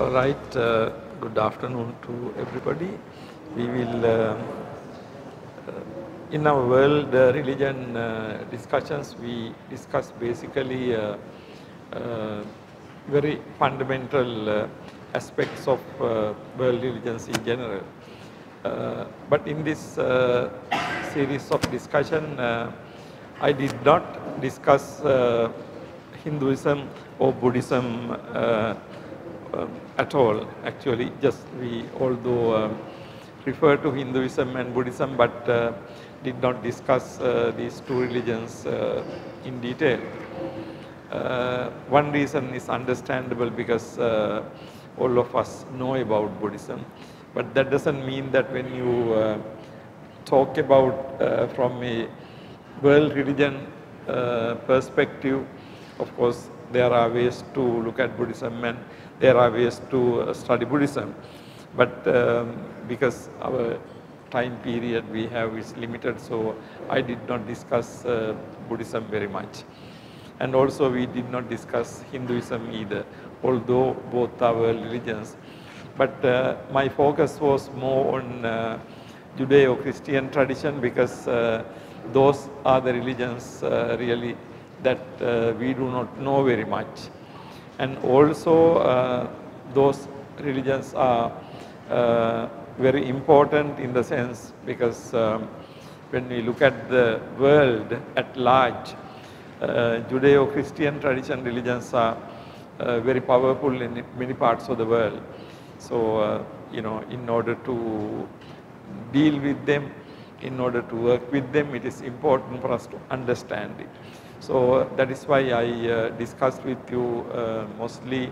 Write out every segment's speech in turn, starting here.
All right, good afternoon to everybody. We will, in our world religion discussions, we discuss basically very fundamental aspects of world religions in general. But in this series of discussion, I did not discuss Hinduism or Buddhism at all. Actually, just we although refer to Hinduism and Buddhism, but did not discuss these two religions in detail. One reason is understandable because all of us know about Buddhism, but that doesn't mean that when you talk about from a world religion perspective, of course there are ways to look at Buddhism and there are ways to study Buddhism, but because our time period we have is limited, so I did not discuss Buddhism very much. And also we did not discuss Hinduism either, although both are world religions. But my focus was more on Judeo-Christian tradition because those are the religions really that we do not know very much. And also those religions are very important in the sense because when we look at the world at large, Judeo-Christian tradition religions are very powerful in many parts of the world. So, in order to deal with them, in order to work with them, it is important for us to understand it. So, that is why I discussed with you mostly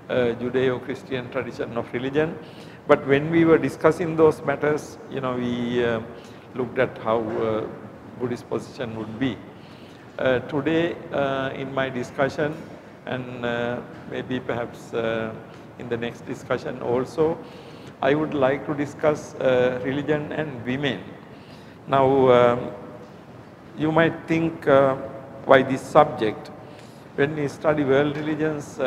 Judeo-Christian tradition of religion. But when we were discussing those matters, we looked at how Buddhist position would be. Today in my discussion and maybe perhaps in the next discussion also, I would like to discuss religion and women. Now you might think why this subject? When we study world religions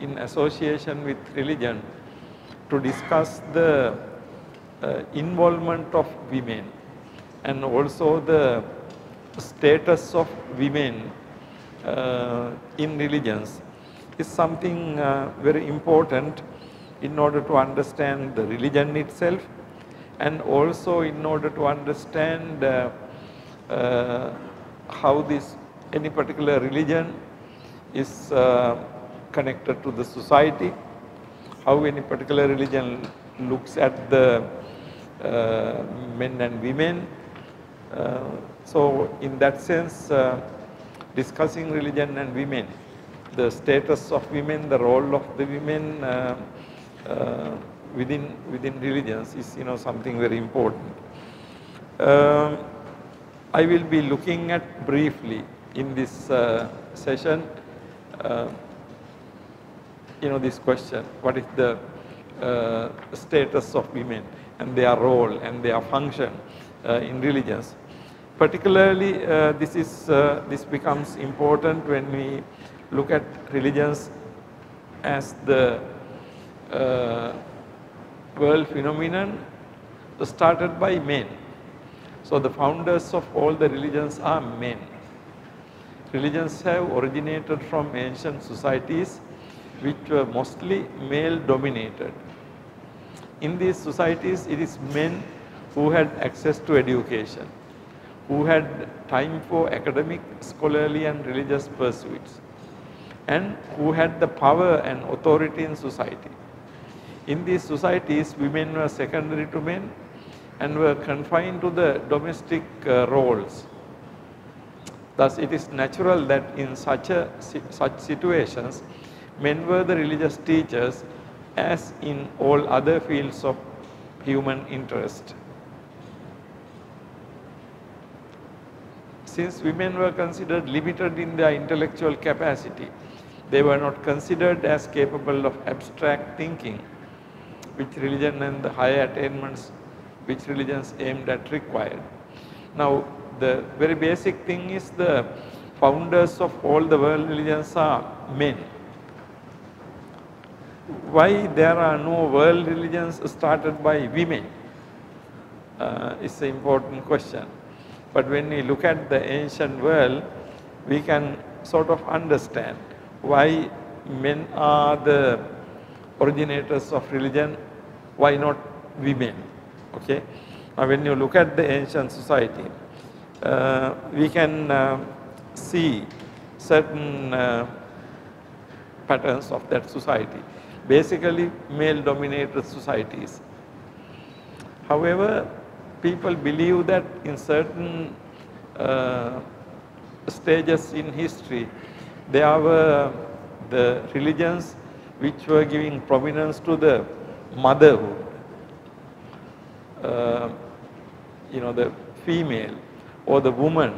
in association with religion, to discuss the involvement of women and also the status of women in religions is something very important in order to understand the religion itself and also in order to understand how any particular religion is connected to the society, how any particular religion looks at the men and women. So in that sense, discussing religion and women, the status of women, the role of the women within religions is something very important. I will be looking at briefly in this session this question: what is the status of women and their role and their function in religions? Particularly, this becomes important when we look at religions as the world phenomenon started by men. So the founders of all the religions are men. Religions have originated from ancient societies which were mostly male dominated. In these societies, it is men who had access to education, who had time for academic, scholarly and religious pursuits, and who had the power and authority in society. In these societies, women were secondary to men and were confined to the domestic roles. Thus, it is natural that in such situations, men were the religious teachers as in all other fields of human interest. Since women were considered limited in their intellectual capacity, they were not considered as capable of abstract thinking, which religion and the higher attainments which religions aimed at required. Now, the very basic thing is the founders of all the world religions are men. why there are no world religions started by women? It's an important question. But when we look at the ancient world, we can sort of understand why men are the originators of religion, why not women? Okay. Now, when you look at the ancient society, we can see certain patterns of that society, basically male-dominated societies. However, people believe that in certain stages in history, there were the religions which were giving prominence to the motherhood. The female or the woman,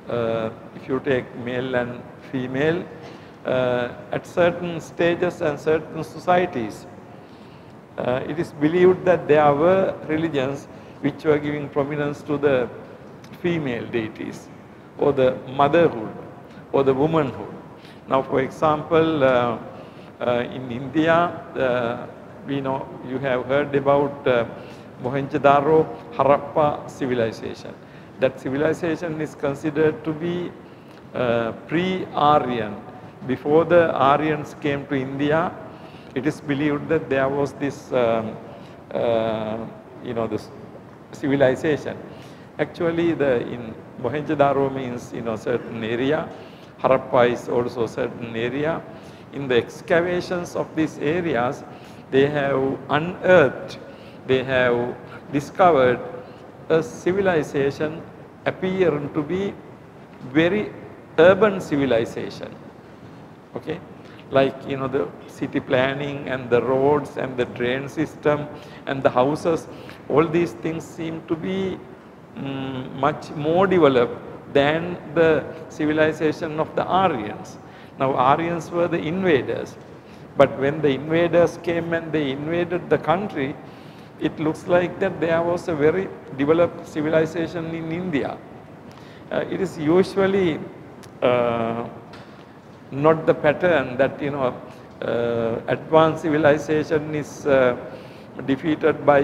if you take male and female, at certain stages and certain societies, it is believed that there were religions which were giving prominence to the female deities or the motherhood or the womanhood. Now, for example, in India, we know you have heard about Mohenjo-daro Harappa civilization. That civilization is considered to be pre-Aryan. Before the Aryans came to India, it is believed that there was this, this civilization. Actually, in Mohenjo-daro means certain area. Harappa is also certain area. In the excavations of these areas, they have unearthed, they have discovered a civilization appearing to be very urban civilization. Okay, like the city planning and the roads and the drain system and the houses, all these things seem to be much more developed than the civilization of the Aryans. Now, Aryans were the invaders, but when the invaders came and they invaded the country, it looks like that there was a very developed civilization in India. It is usually not the pattern that advanced civilization is defeated by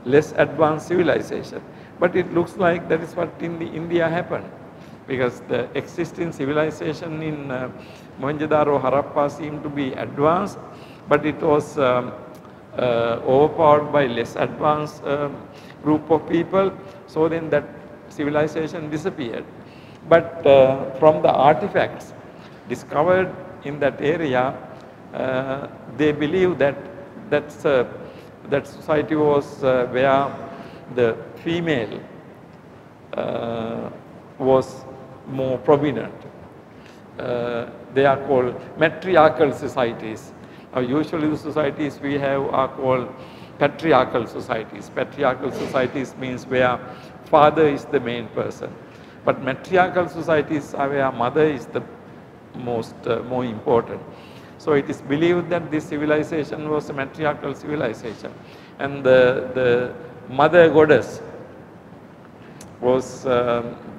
less advanced civilization. But it looks like that is what in India happened, because the existing civilization in Mohenjo-daro, Harappa seemed to be advanced, but it was overpowered by less advanced group of people. So then that civilization disappeared. But from the artifacts discovered in that area, they believe that that society was where the female was more prominent. They are called matriarchal societies. Usually the societies we have are called patriarchal societies. Patriarchal societies means where father is the main person. But matriarchal societies are where mother is the more important. So it is believed that this civilization was a matriarchal civilization, and the mother goddess was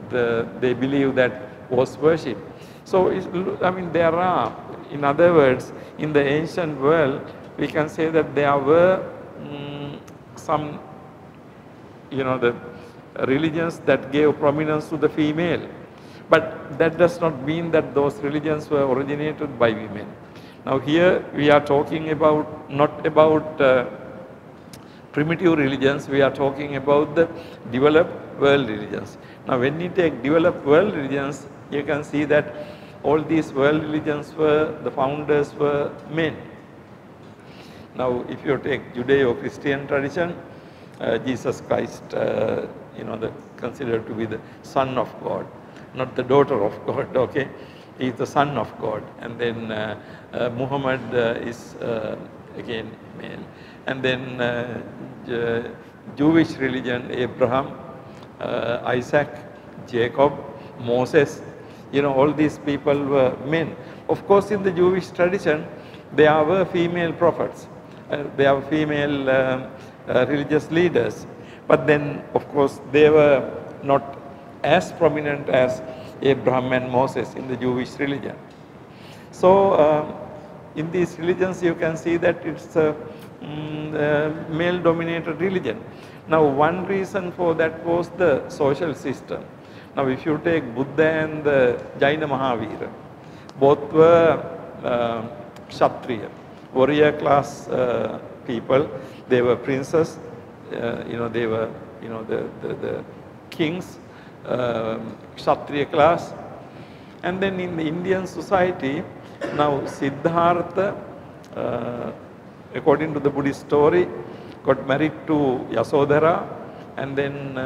they believe that was worshipped. So there are, in other words, in the ancient world, we can say that there were some the religions that gave prominence to the female. But that does not mean that those religions were originated by women. Now here we are talking about, not about primitive religions, we are talking about the developed world religions. Now when you take developed world religions, you can see that all these world religions the founders were men. Now if you take Judeo-Christian tradition, Jesus Christ, considered to be the Son of God, not the daughter of God, okay? He is the Son of God. And then Muhammad is again male. And then Jewish religion, Abraham, Isaac, Jacob, Moses, all these people were men. Of course, in the Jewish tradition, there were female prophets. There were female religious leaders. But then, of course, they were not as prominent as Abraham and Moses in the Jewish religion. So, in these religions you can see that it's a male dominated religion. Now one reason for that was the social system. Now if you take Buddha and the Jaina Mahavira, both were Kshatriya, warrior class people. They were princes, they were the kings, Kshatriya class. And then in the Indian society, now Siddhartha, according to the Buddhist story, got married to Yasodhara and then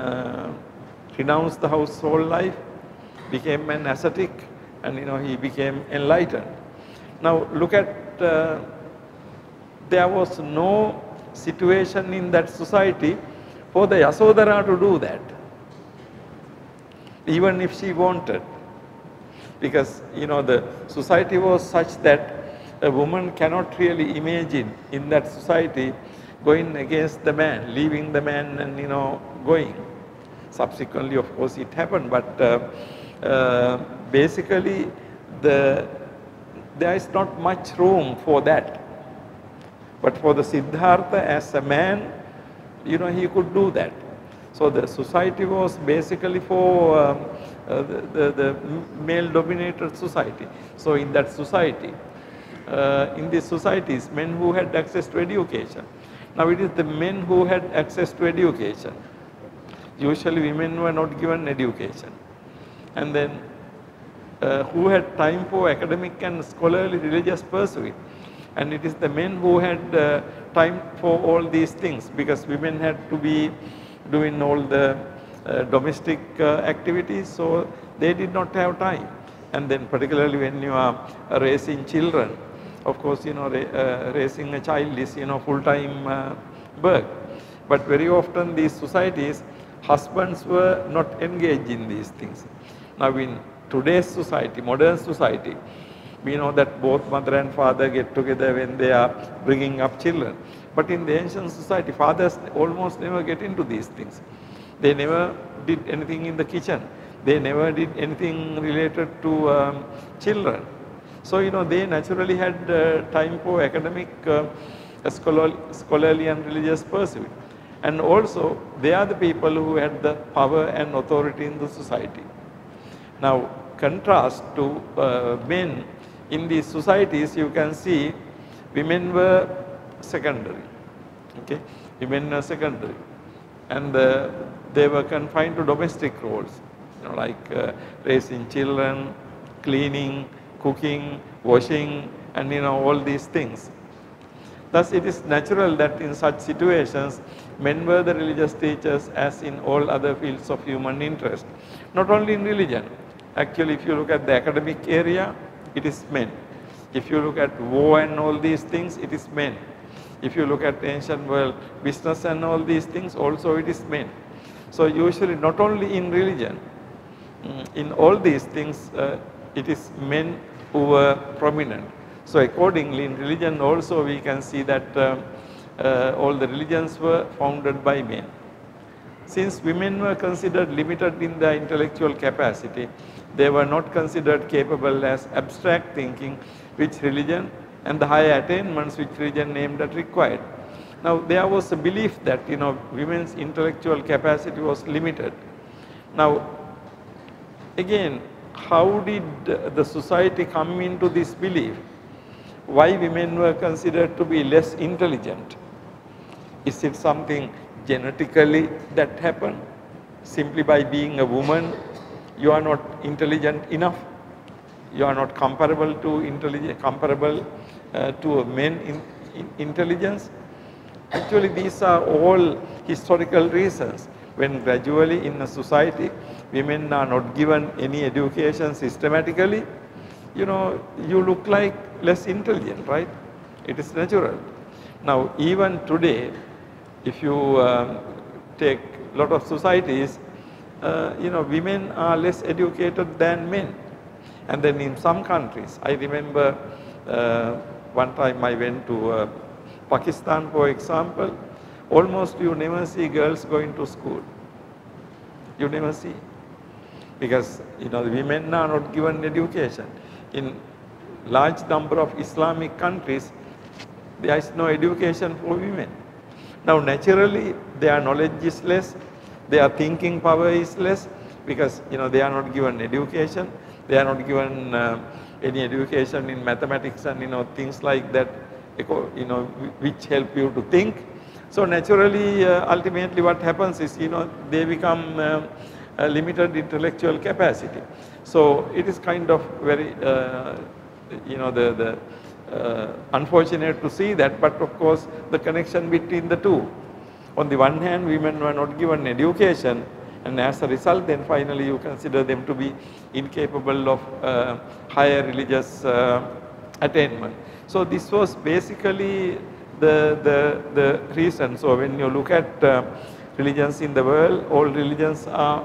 renounced the household life, became an ascetic, and he became enlightened. Now look at, there was no situation in that society for the Yasodhara to do that, even if she wanted. Because the society was such that a woman cannot really imagine in that society going against the man, leaving the man and going. Subsequently, of course, it happened, but basically there is not much room for that. But for the Siddhartha as a man, he could do that. So the society was basically for the male dominated society. So in that society, in these societies, men who had access to education. Now it is the men who had access to education. Usually women were not given education. And then who had time for academic and scholarly religious pursuit. And it is the men who had time for all these things, because women had to be doing all the domestic activities, so they did not have time. And then particularly when you are raising children, of course, raising a child is, full-time work. But very often these societies, husbands were not engaged in these things. Now in today's society, modern society, we know that both mother and father get together when they are bringing up children. But in the ancient society, fathers almost never get into these things. They never did anything in the kitchen. They never did anything related to children. So, they naturally had time for academic, scholarly and religious pursuit. And also, they are the people who had the power and authority in the society. Now, contrast to men in these societies, you can see women were secondary. Okay, women were secondary, and they were confined to domestic roles, like raising children, cleaning, cooking, washing, and all these things. Thus, it is natural that in such situations, men were the religious teachers, as in all other fields of human interest. Not only in religion. Actually, if you look at the academic area, it is men. If you look at war and all these things, it is men. If you look at ancient world business and all these things, also it is men. So usually not only in religion, in all these things, it is men who were prominent. So accordingly, in religion also we can see that all the religions were founded by men. Since women were considered limited in their intellectual capacity, they were not considered capable as abstract thinking, which religion and the higher attainments which religion aimed at required. Now there was a belief that women's intellectual capacity was limited. Now again, how did the society come into this belief? Why women were considered to be less intelligent? Is it something genetically that happened? Simply by being a woman, you are not intelligent enough? You are not comparable to men in intelligence? Actually, these are all historical reasons. When gradually in a society, women are not given any education systematically, you look like less intelligent, right? It is natural. Now, even today, if you take a lot of societies, women are less educated than men. And then in some countries, I remember one time I went to Pakistan, for example, almost you never see girls going to school. You never see. Because, the women are not given education. In large number of Islamic countries, there is no education for women. Now naturally their knowledge is less, their thinking power is less, because they are not given education, they are not given any education in mathematics and things like that, which help you to think. So naturally ultimately what happens is they become a limited intellectual capacity. So it is kind of very unfortunate to see that, but of course the connection between the two. On the one hand, women were not given education, and as a result then finally you consider them to be incapable of higher religious attainment. So this was basically the reason. So when you look at religions in the world, all religions are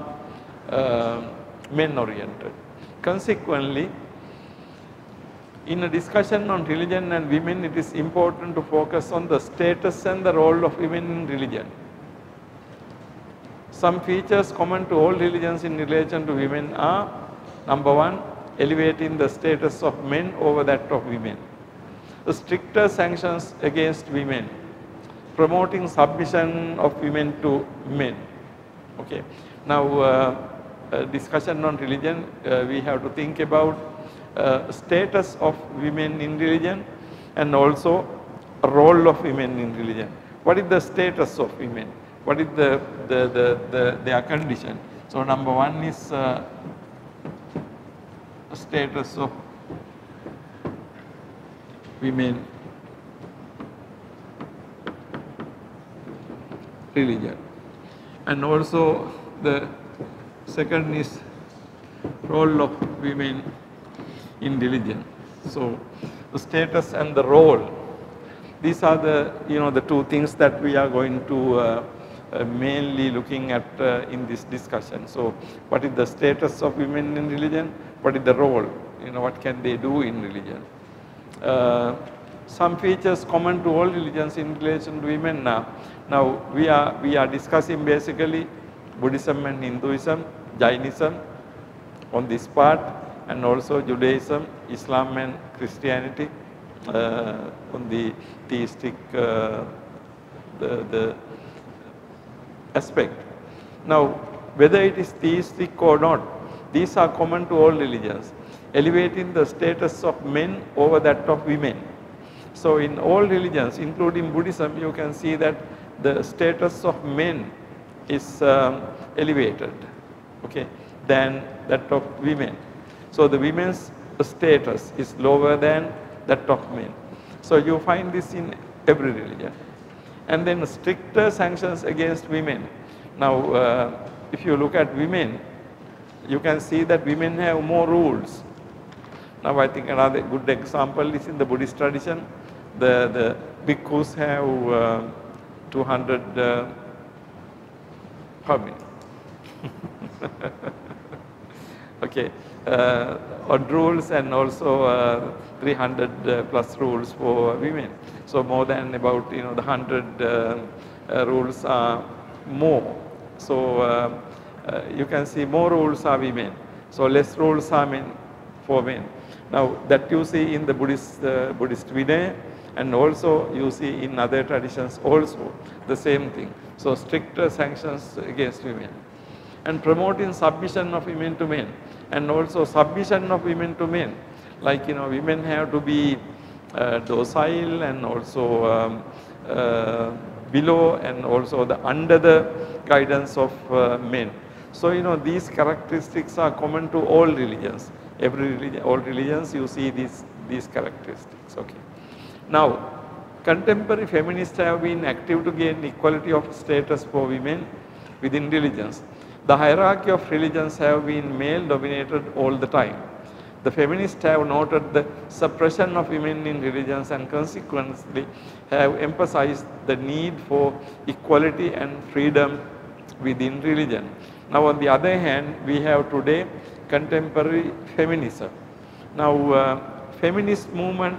men oriented. Consequently, in a discussion on religion and women, it is important to focus on the status and the role of women in religion. Some features common to all religions in relation to women are: number one, elevating the status of men over that of women; the stricter sanctions against women; promoting submission of women to men. Okay. Now, discussion on religion, we have to think about status of women in religion and also role of women in religion. What is the status of women? What is their condition? So number one is status of women religion, and also the second is role of women in religion. So the status and the role, these are the the two things that we are going to mainly looking at in this discussion. So what is the status of women in religion? What is the role? What can they do in religion? Some features common to all religions in relation to women now. Now we are discussing basically Buddhism and Hinduism, Jainism on this part, and also Judaism, Islam and Christianity on the theistic the aspect. Now whether it is theistic or not, these are common to all religions, elevating the status of men over that of women. So in all religions, including Buddhism, you can see that the status of men is elevated, okay, than that of women. So the women's status is lower than that of men. So you find this in every religion. And then stricter sanctions against women. Now if you look at women, you can see that women have more rules. Now I think another good example is in the Buddhist tradition. The bhikkhus have 200 how many? Okay, odd rules, and also 300 plus rules for women. So more than about the 100 rules are more. So you can see more rules are women. So less rules are men for men. Now that you see in the Buddhist Vinaya, and also you see in other traditions also the same thing. So stricter sanctions against women, and promoting submission of women to men, and also submission of women to men. Like women have to be docile, and also below, and also under the guidance of men. So these characteristics are common to all religions. Every religion, all religions, you see these characteristics. Okay. Now, contemporary feminists have been active to gain equality of status for women within religions. The hierarchy of religions have been male dominated all the time. The feminists have noted the suppression of women in religions, and consequently have emphasized the need for equality and freedom within religion. Now on the other hand, we have today contemporary feminism. Now feminist movement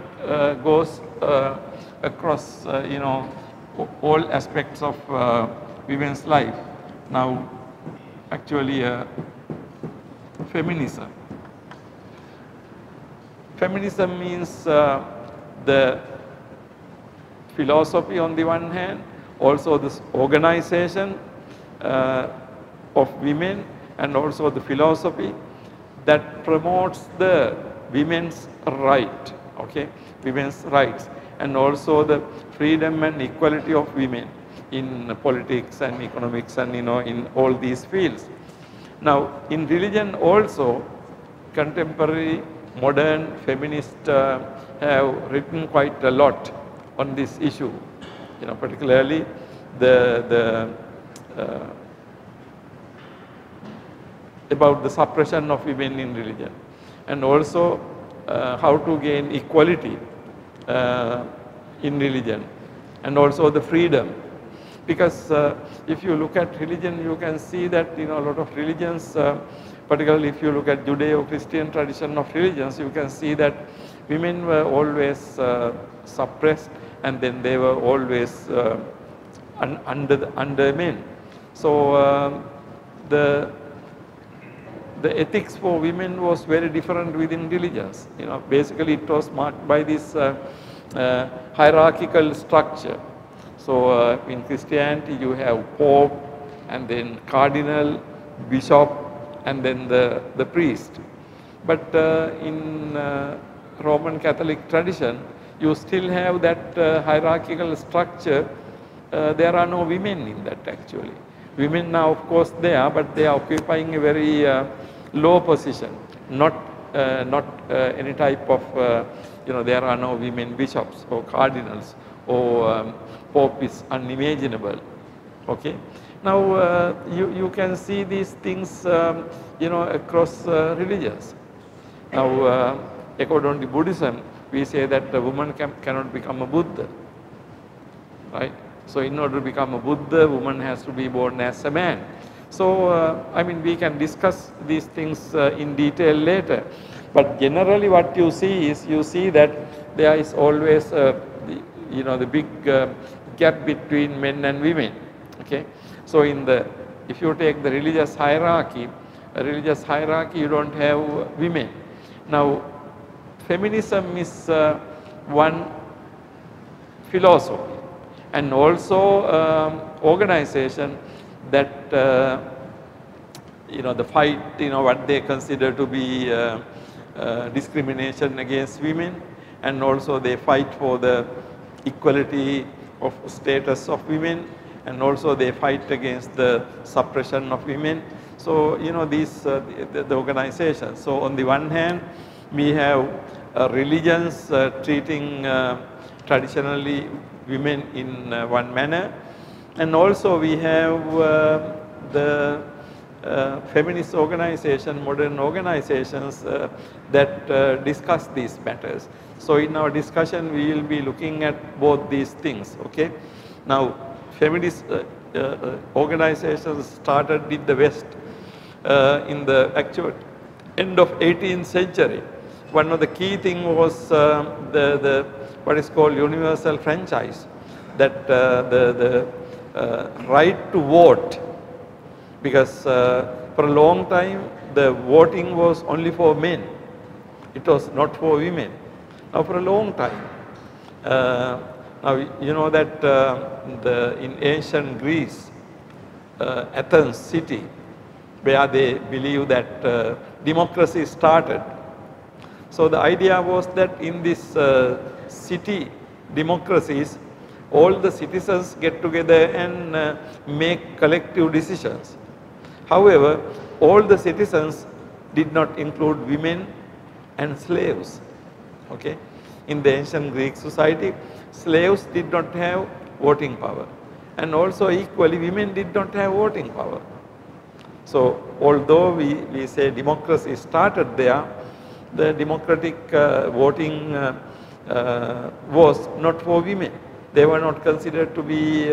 goes across all aspects of women's life. Now feminism means the philosophy on the one hand, also this organization of women, and also the philosophy that promotes the women's right, okay, women's rights, and also the freedom and equality of women in politics and economics and in all these fields. Now in religion also, contemporary modern feminists have written quite a lot on this issue, particularly about the suppression of women in religion, and also how to gain equality in religion, and also the freedom. Because if you look at religion, you can see that a lot of religions, particularly if you look at Judeo-Christian tradition of religions, you can see that women were always suppressed, and then they were always under men. So the ethics for women was very different within religions. Basically it was marked by this hierarchical structure. So in Christianity you have Pope, and then Cardinal, Bishop, and then the priest. But in Roman Catholic tradition, you still have that hierarchical structure. There are no women in that actually. Women now, of course, they are, but they are occupying a very low position. Not any type of, there are no women bishops or cardinals, or Pope is unimaginable. Okay. Now you can see these things, across religions. Now, according to Buddhism, we say that a woman cannot become a Buddha, right? So in order to become a Buddha, woman has to be born as a man. So I mean, we can discuss these things in detail later. But generally what you see is, you see that there is always the big gap between men and women. Okay. So if you take the religious hierarchy, you don't have women. Now feminism is one philosophy, and also organization that the fight, what they consider to be discrimination against women, and also they fight for the equality of status of women, and also they fight against the suppression of women. So these the organizations. So on the one hand, we have religions treating traditionally women in one manner, and also we have the feminist organization, modern organizations that discuss these matters. So in our discussion, we will be looking at both these things. Okay. Now feminist organizations started in the West in the actual end of 18th century. One of the key thing was the what is called universal franchise, that the right to vote, because for a long time the voting was only for men, it was not for women. Now for a long time, now you know that in ancient Greece, Athens city, where they believe that democracy started. So the idea was that in this city democracies, all the citizens get together and make collective decisions. However, all the citizens did not include women and slaves. Okay. In the ancient Greek society, slaves did not have voting power, and also equally women did not have voting power. So although we say democracy started there, the democratic voting was not for women. They were not considered to be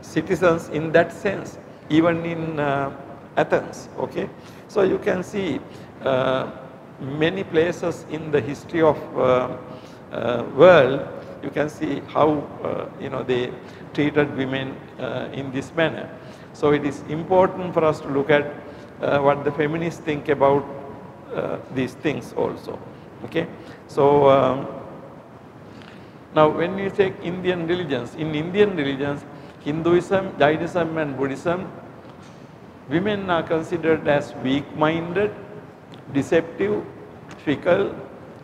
citizens in that sense, even in Athens. Okay. So you can see many places in the history of world, you can see how they treated women in this manner. So it is important for us to look at what the feminists think about these things also. Okay, so now when you take Indian religions, in Indian religions, Hinduism, Jainism and Buddhism, women are considered as weak-minded, deceptive, fickle,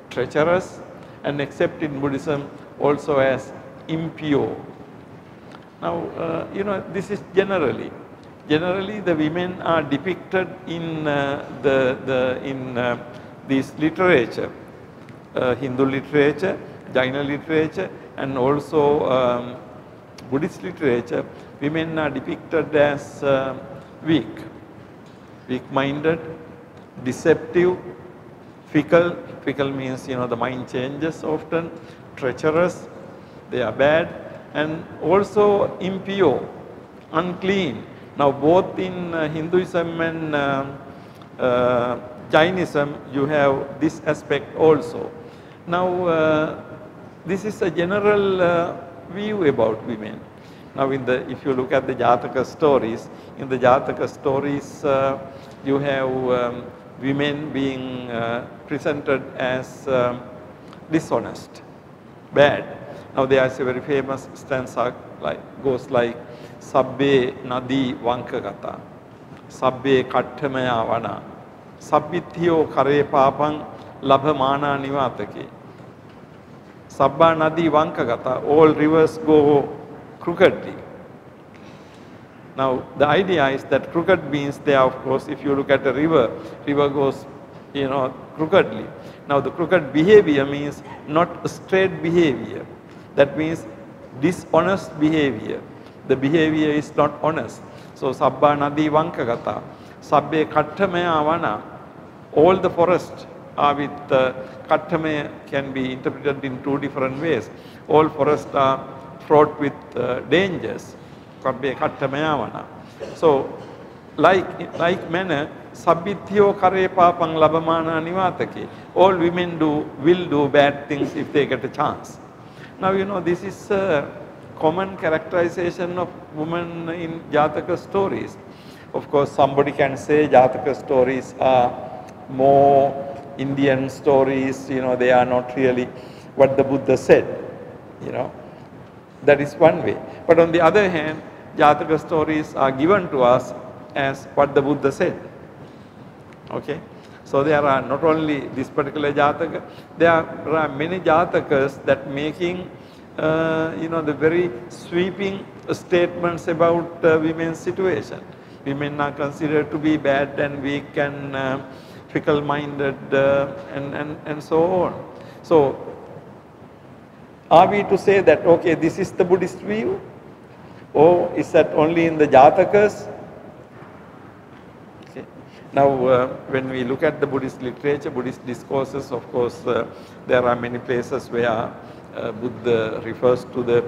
treacherous, and except in Buddhism also as impure. Now, you know, this is generally the women are depicted in this literature, Hindu literature, Jaina literature, and also Buddhist literature. Women are depicted as weak-minded, deceptive, fickle. Fickle means, you know, the mind changes often, treacherous, they are bad, and also impure, unclean. Now both in Hinduism and Jainism you have this aspect also. Now this is a general view about women. Now if you look at the Jataka stories, in the Jataka stories you have women being presented as dishonest, bad. Now there is a very famous stanza goes like Sabbe Nadi Vankagata, Sabbe Kattamaya Vana, Sabbithiyo Kare Papang Labhamana Nivatake. Sabba Nadi Vankagata, all rivers go crookedly. Now the idea is that crooked means there, of course, if you look at a river goes, you know, crookedly. Now the crooked behavior means not straight behavior. That means dishonest behavior. The behavior is not honest. So Sabba Nadi Vankagata, Sabbe Kattamaya Vana, all the forests are with Kattamaya can be interpreted in two different ways. All forests are fraught with dangers. Sabbe Kattamaya Vana. So like manner, Sabbithiyo Kare Papang Labhamana Nivatake. All women will do bad things if they get a chance. Now, you know, this is a common characterization of women in Jataka stories. Of course, somebody can say Jataka stories are more Indian stories, you know, they are not really what the Buddha said, you know. That is one way. But on the other hand, Jataka stories are given to us as what the Buddha said. Okay. So there are not only this particular Jataka, there are many Jatakas that making, you know, the very sweeping statements about women's situation. Women are considered to be bad and weak and fickle-minded and so on. So are we to say that, okay, this is the Buddhist view? Or is that only in the Jatakas? Now, when we look at the Buddhist literature, Buddhist discourses, of course, there are many places where Buddha refers to the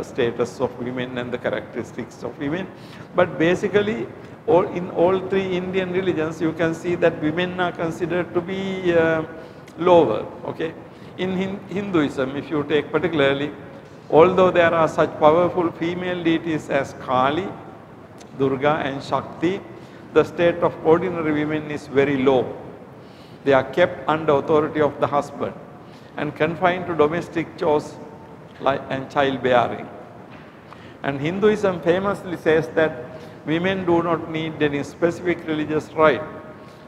status of women and the characteristics of women. But basically, in all three Indian religions, you can see that women are considered to be lower. Okay? In Hinduism, if you take particularly, although there are such powerful female deities as Kali, Durga and Shakti, the state of ordinary women is very low. They are kept under authority of the husband and confined to domestic chores and childbearing. And Hinduism famously says that women do not need any specific religious rite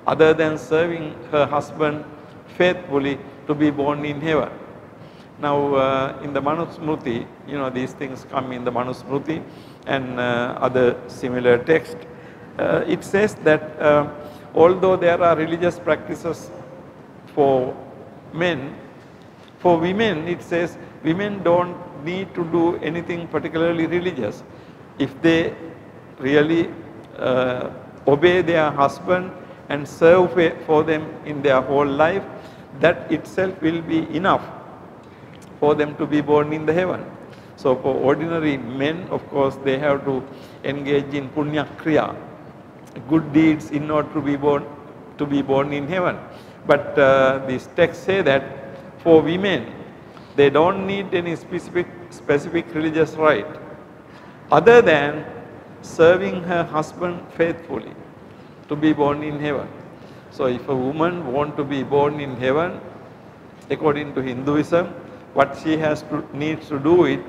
other than serving her husband faithfully to be born in heaven. Now, in the Manusmriti, you know, these things come in the Manusmriti and other similar texts. It says that although there are religious practices for men, for women it says women don't need to do anything particularly religious. If they really obey their husband and serve for them in their whole life, that itself will be enough for them to be born in the heaven. So for ordinary men, of course, they have to engage in punya kriya, good deeds in order to be born in heaven. But these texts say that for women, they don't need any specific religious rite other than serving her husband faithfully to be born in heaven. So if a woman wants to be born in heaven, according to Hinduism, what she needs to do it,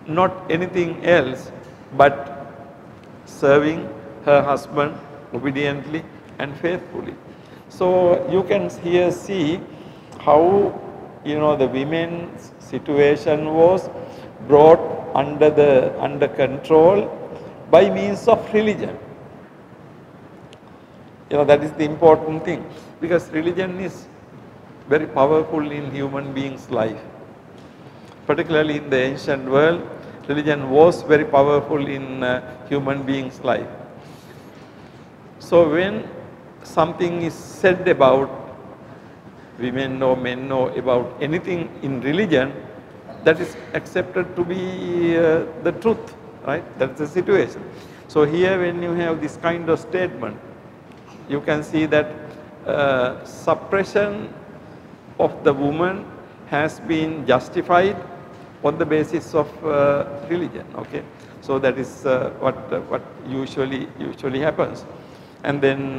not anything else but serving her husband obediently and faithfully. So you can here see how the women's situation was brought under control by means of religion. That is the important thing, because religion is very powerful in human beings' life. Particularly in the ancient world, religion was very powerful in human beings' life. So when something is said about women or men or about anything in religion, that is accepted to be the truth, right? That's the situation. So here when you have this kind of statement, you can see that suppression of the woman has been justified on the basis of religion. Okay, so that is what usually happens. And then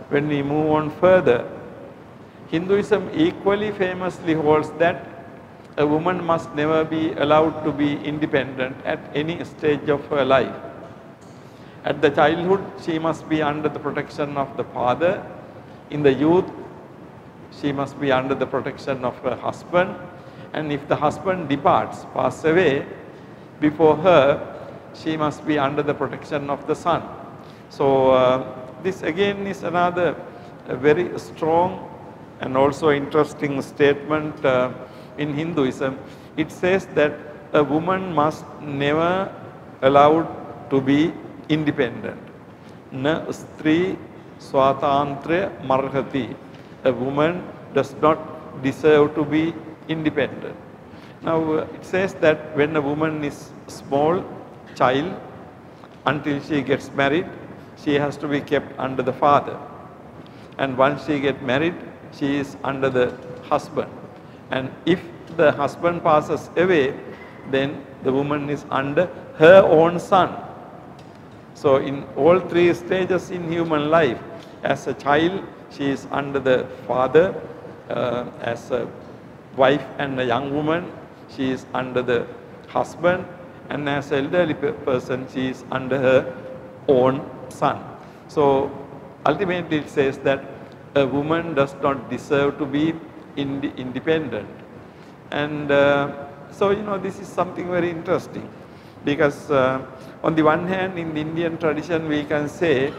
when we move on further, Hinduism equally famously holds that a woman must never be allowed to be independent at any stage of her life. At the childhood, she must be under the protection of the father. In the youth, she must be under the protection of her husband. And if the husband departs, passes away before her, she must be under the protection of the son. So this again is another very strong and also interesting statement in Hinduism. It says that a woman must never allowed to be independent. Na stri swatantra marhati. A woman does not deserve to be independent. Now it says that when a woman is small child, until she gets married, she has to be kept under the father. And once she gets married, she is under the husband. And if the husband passes away, then the woman is under her own son. So in all three stages in human life, as a child, she is under the father. As a wife and a young woman, she is under the husband. And as an elderly person, she is under her own son. So ultimately it says that a woman does not deserve to be independent. And so this is something very interesting, because on the one hand, in the Indian tradition, we can say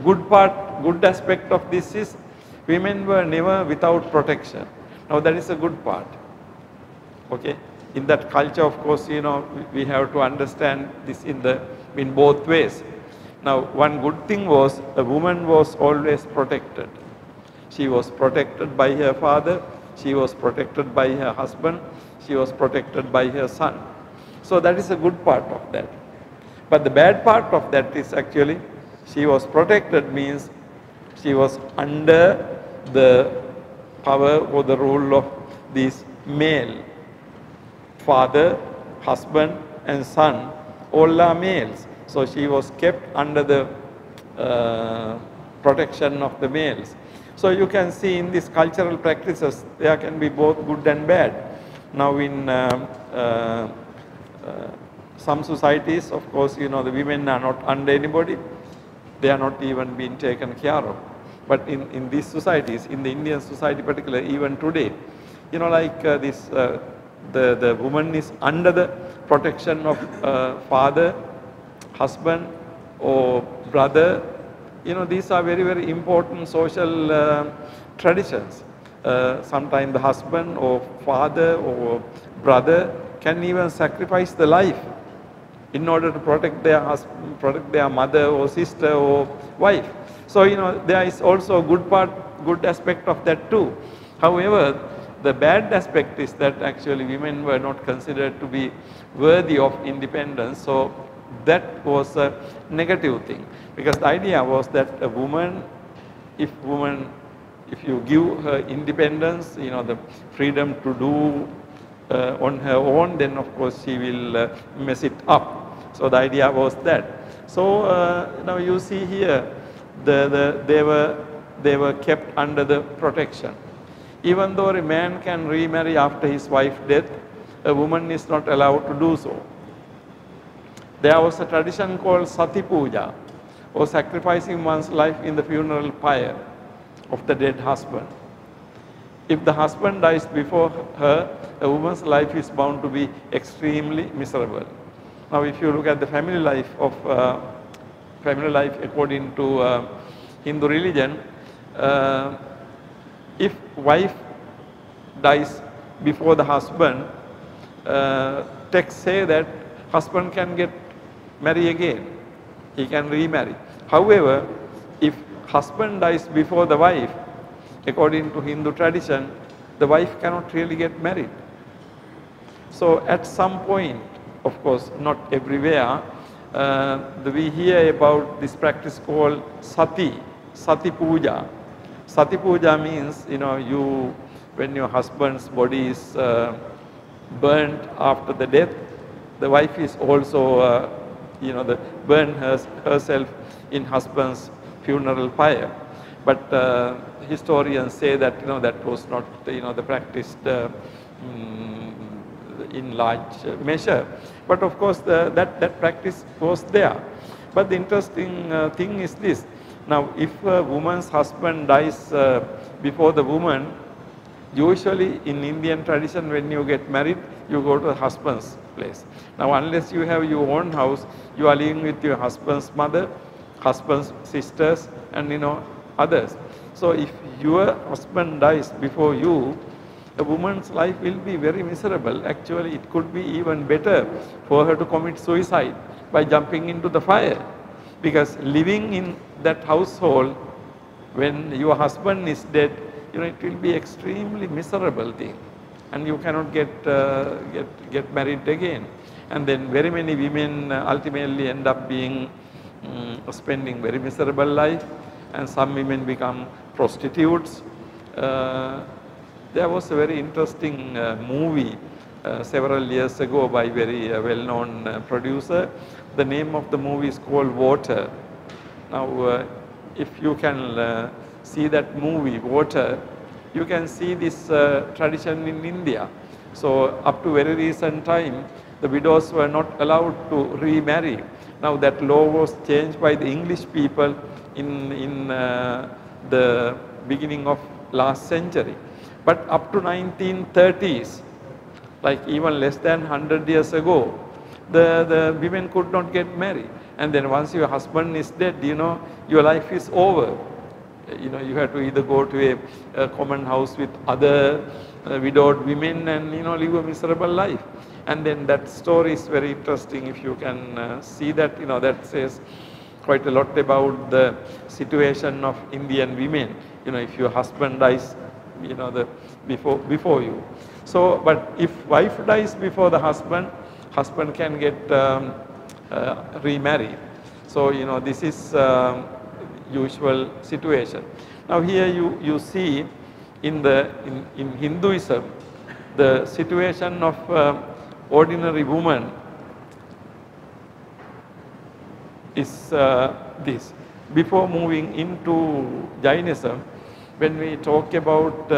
good aspect of this is women were never without protection. Now that is a good part. Okay, in that culture, of course, we have to understand this in both ways. Now, one good thing was a woman was always protected. She was protected by her father. She was protected by her husband. She was protected by her son. So that is a good part of that. But the bad part of that is actually she was protected means she was under the power or the rule of these male. Father, husband and son, all are males. So she was kept under the protection of the males. So you can see in these cultural practices, there can be both good and bad. Now in some societies, of course, the women are not under anybody. They are not even being taken care of. But in these societies, in the Indian society particularly, even today, like the woman is under the protection of father, husband or brother. These are very, very important social traditions. Sometimes the husband or father or brother can even sacrifice the life in order to protect their husband, protect their mother or sister or wife. So, there is also a good aspect of that too. However, the bad aspect is that actually women were not considered to be worthy of independence. So that was a negative thing, because the idea was that a woman, if you give her independence, the freedom to do on her own, then of course she will mess it up. So the idea was that. So now you see here, they were kept under the protection. Even though a man can remarry after his wife's death, a woman is not allowed to do so. There was a tradition called Sati Puja, or sacrificing one's life in the funeral pyre of the dead husband. If the husband dies before her, a woman's life is bound to be extremely miserable. Now, if you look at the family life according to Hindu religion, if wife dies before the husband, texts say that husband can get married again. He can remarry. However, if husband dies before the wife, according to Hindu tradition, the wife cannot really get married. So at some point, of course, not everywhere, we hear about this practice called Sati Puja. Sati Puja means, when your husband's body is burnt after the death, the wife is also, burn herself in husband's funeral pyre. But historians say that, that was not, the practiced in large measure. But of course, that practice was there. But the interesting thing is this. Now, if a woman's husband dies before the woman, usually in Indian tradition, when you get married, you go to the husband's place. Now, unless you have your own house, you are living with your husband's mother, husband's sisters, and others. So, if your husband dies before you, a woman's life will be very miserable. Actually, it could be even better for her to commit suicide by jumping into the fire. Because living in that household, when your husband is dead, it will be extremely miserable thing. And you cannot get married again. And then very many women ultimately end up spending very miserable life. And some women become prostitutes. There was a very interesting movie several years ago by very well-known producer. The name of the movie is called Water. Now, if you can see that movie, Water, you can see this tradition in India. So, up to very recent time, the widows were not allowed to remarry. Now, that law was changed by the English people in the beginning of last century. But up to 1930s, like even less than 100 years ago, the women could not get married. And then once your husband is dead, your life is over. You have to either go to a common house with other widowed women and, live a miserable life. And then that story is very interesting. If you can see that, that says quite a lot about the situation of Indian women. If your husband dies, before you. So, but if wife dies before the husband can get remarried. So, this is usual situation. Now, here you see in Hinduism, the situation of ordinary woman is this. Before moving into Jainism, when we talk about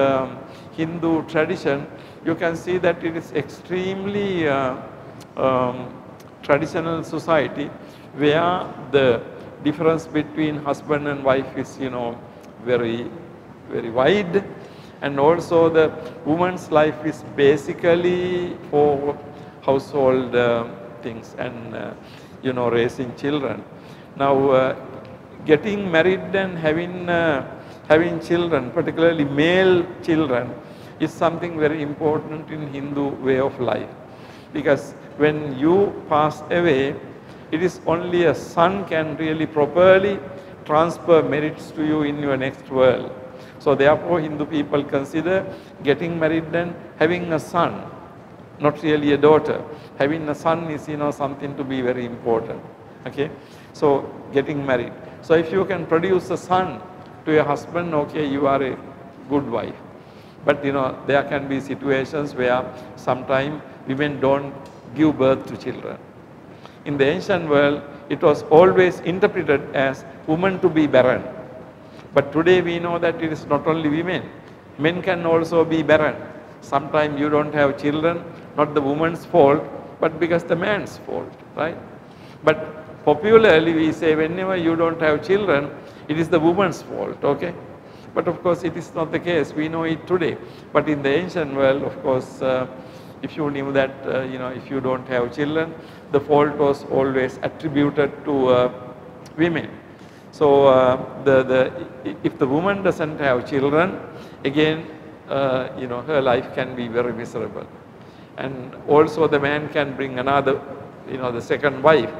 Hindu tradition, you can see that it is extremely traditional society where the difference between husband and wife is, very, very wide. And also the woman's life is basically for household things and, raising children. Now, getting married and having children, particularly male children, is something very important in Hindu way of life. Because when you pass away, it is only a son can really properly transfer merits to you in your next world. So therefore, Hindu people consider getting married and having a son, not really a daughter. Having a son is, something to be very important. Okay, so getting married. So if you can produce a son to your husband, okay, you are a good wife. But there can be situations where sometimes women don't give birth to children. In the ancient world, it was always interpreted as woman to be barren. But today we know that it is not only women. Men can also be barren. Sometimes you don't have children, not the woman's fault, but because the man's fault, right? But popularly we say whenever you don't have children, it is the woman's fault, okay? But of course it is not the case, we know it today. But in the ancient world, of course, if you knew that, if you don't have children, the fault was always attributed to women. So if the woman doesn't have children, again, her life can be very miserable. And also the man can bring another, the second wife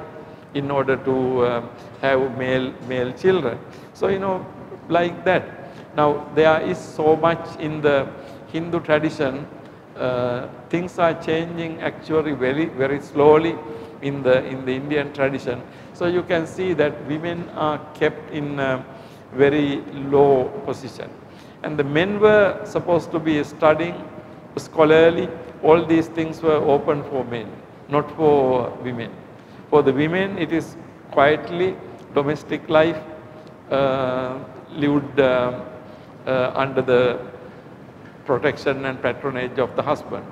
in order to have male children. So, like that. Now, there is so much in the Hindu tradition, things are changing actually very, very slowly in the Indian tradition. So you can see that women are kept in a very low position. And the men were supposed to be studying, scholarly, all these things were open for men, not for women. For the women, it is quietly domestic life, lived under the protection and patronage of the husband.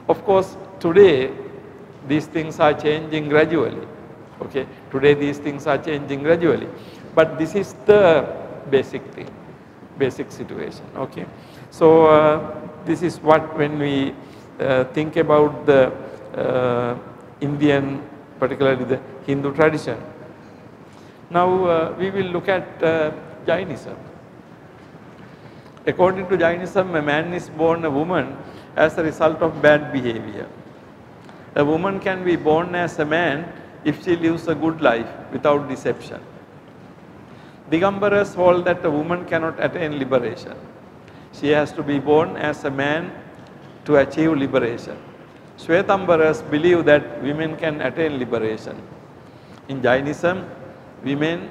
Of course, today, these things are changing gradually. Okay, today these things are changing gradually, but this is the basic thing, basic situation. Okay, so this is what when we think about the Indian, particularly the Hindu tradition. Now we will look at Jainism. According to Jainism, a man is born a woman as a result of bad behavior. A woman can be born as a man if she lives a good life without deception. Digambaras hold that a woman cannot attain liberation. She has to be born as a man to achieve liberation. Shwetambaras believe that women can attain liberation. In Jainism, women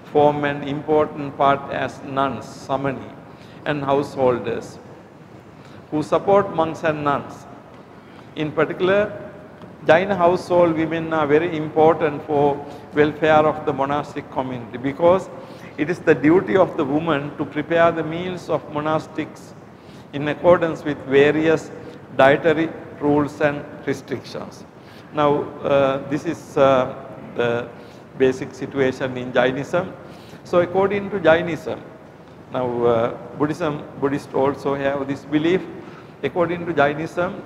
form an important part as nuns, samani, and householders who support monks and nuns. In particular, Jaina household women are very important for welfare of the monastic community because it is the duty of the woman to prepare the meals of monastics in accordance with various dietary rules and restrictions. Now, this is the basic situation in Jainism. So, according to Jainism, now Buddhists also have this belief. According to Jainism,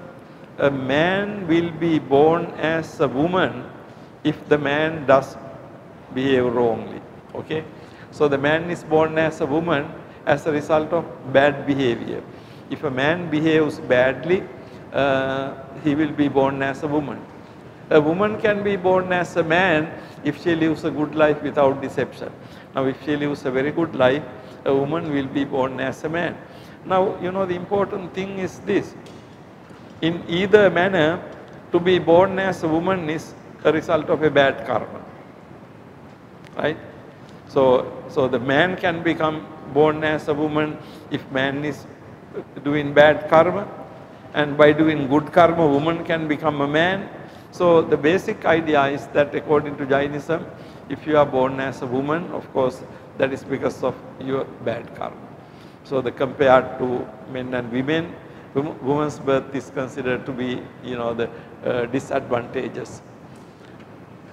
a man will be born as a woman if the man does behave wrongly. Okay, so the man is born as a woman as a result of bad behavior. If a man behaves badly, he will be born as a woman. A woman can be born as a man if she lives a good life without deception. Now, if she lives a very good life, a woman will be born as a man. Now, the important thing is this. In either manner, to be born as a woman is a result of a bad karma, right? So the man can become born as a woman if man is doing bad karma, and by doing good karma, woman can become a man. So the basic idea is that according to Jainism, if you are born as a woman, of course, that is because of your bad karma. So the compared to men and women, woman's birth is considered to be, the disadvantageous.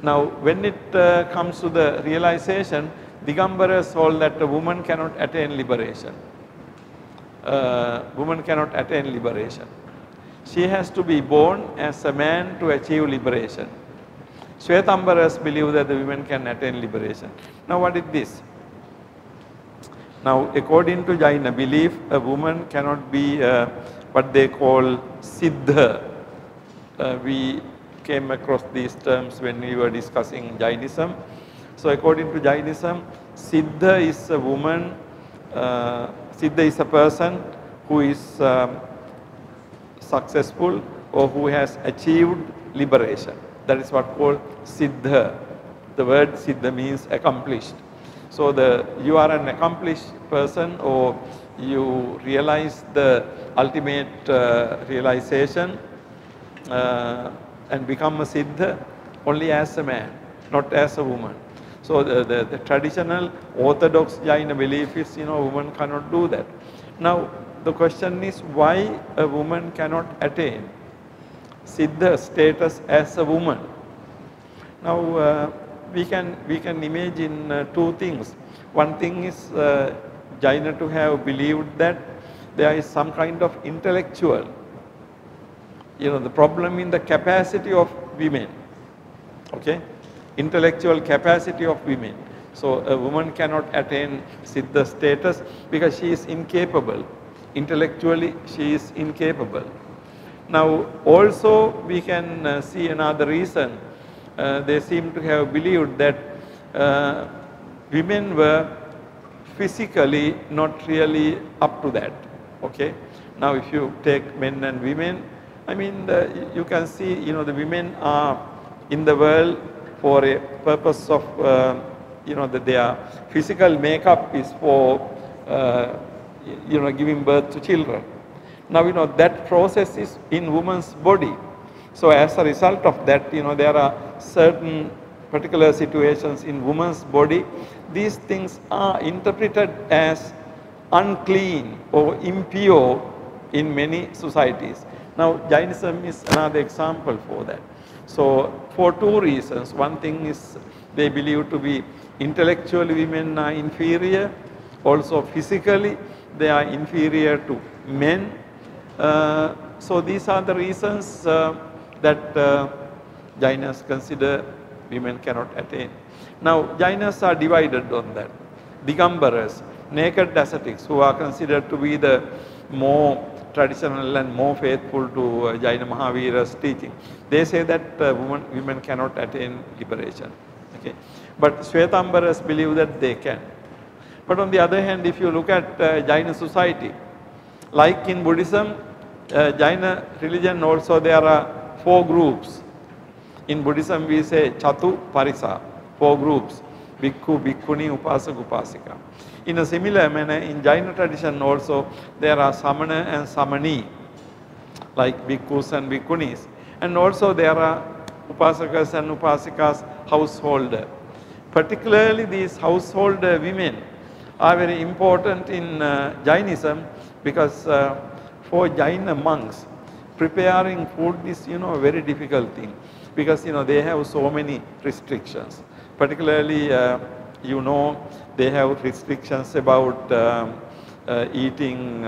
Now, when it comes to the realization, Digambaras hold that a woman cannot attain liberation. Woman cannot attain liberation. She has to be born as a man to achieve liberation. Shwetambaras believe that the women can attain liberation. Now, what is this? Now, according to Jaina belief, a woman cannot be what they call Siddha. We came across these terms when we were discussing Jainism. So, according to Jainism, Siddha is a woman, Siddha is a person who is successful or who has achieved liberation. That is what called Siddha. The word Siddha means accomplished. So, you are an accomplished person, or you realize the ultimate realization and become a Siddha only as a man, not as a woman. So, the traditional orthodox Jaina belief is, woman cannot do that. Now, the question is why a woman cannot attain Siddha status as a woman. Now we can imagine two things. One thing is Jaina to have believed that there is some kind of intellectual, the problem in the capacity of women, okay, intellectual capacity of women. So a woman cannot attain Siddha status because she is incapable. Intellectually she is incapable. Now also we can see another reason. They seem to have believed that women were physically not really up to that. Okay. Now if you take men and women, I mean you can see the women are in the world for a purpose of that their physical makeup is for giving birth to children. Now that process is in woman's body. So as a result of that, there are certain particular situations in woman's body. These things are interpreted as unclean or impure in many societies. Now Jainism is another example for that. So for two reasons. One thing is they believe to be intellectually women are inferior, also physically they are inferior to men. So these are the reasons that Jainas consider women cannot attain. Now Jainas are divided on that. Digambaras, naked ascetics, who are considered to be the more traditional and more faithful to Jaina Mahavira's teaching. They say that women cannot attain liberation. Okay. But Shvetambaras believe that they can. But on the other hand, if you look at Jaina society, like in Buddhism, Jaina religion also there are 4 groups. In Buddhism we say Chatu Parisa, 4 groups, Bhikkhu, Bhikkhuni, Upasak, Upasika. In a similar manner, in Jaina tradition also there are Samana and Samani, like Bhikkhus and Bhikkhunis. And also there are Upasakas and Upasikas, householder. Particularly these householder women are very important in Jainism because for Jaina monks, preparing food is a very difficult thing because they have so many restrictions. Particularly they have restrictions about eating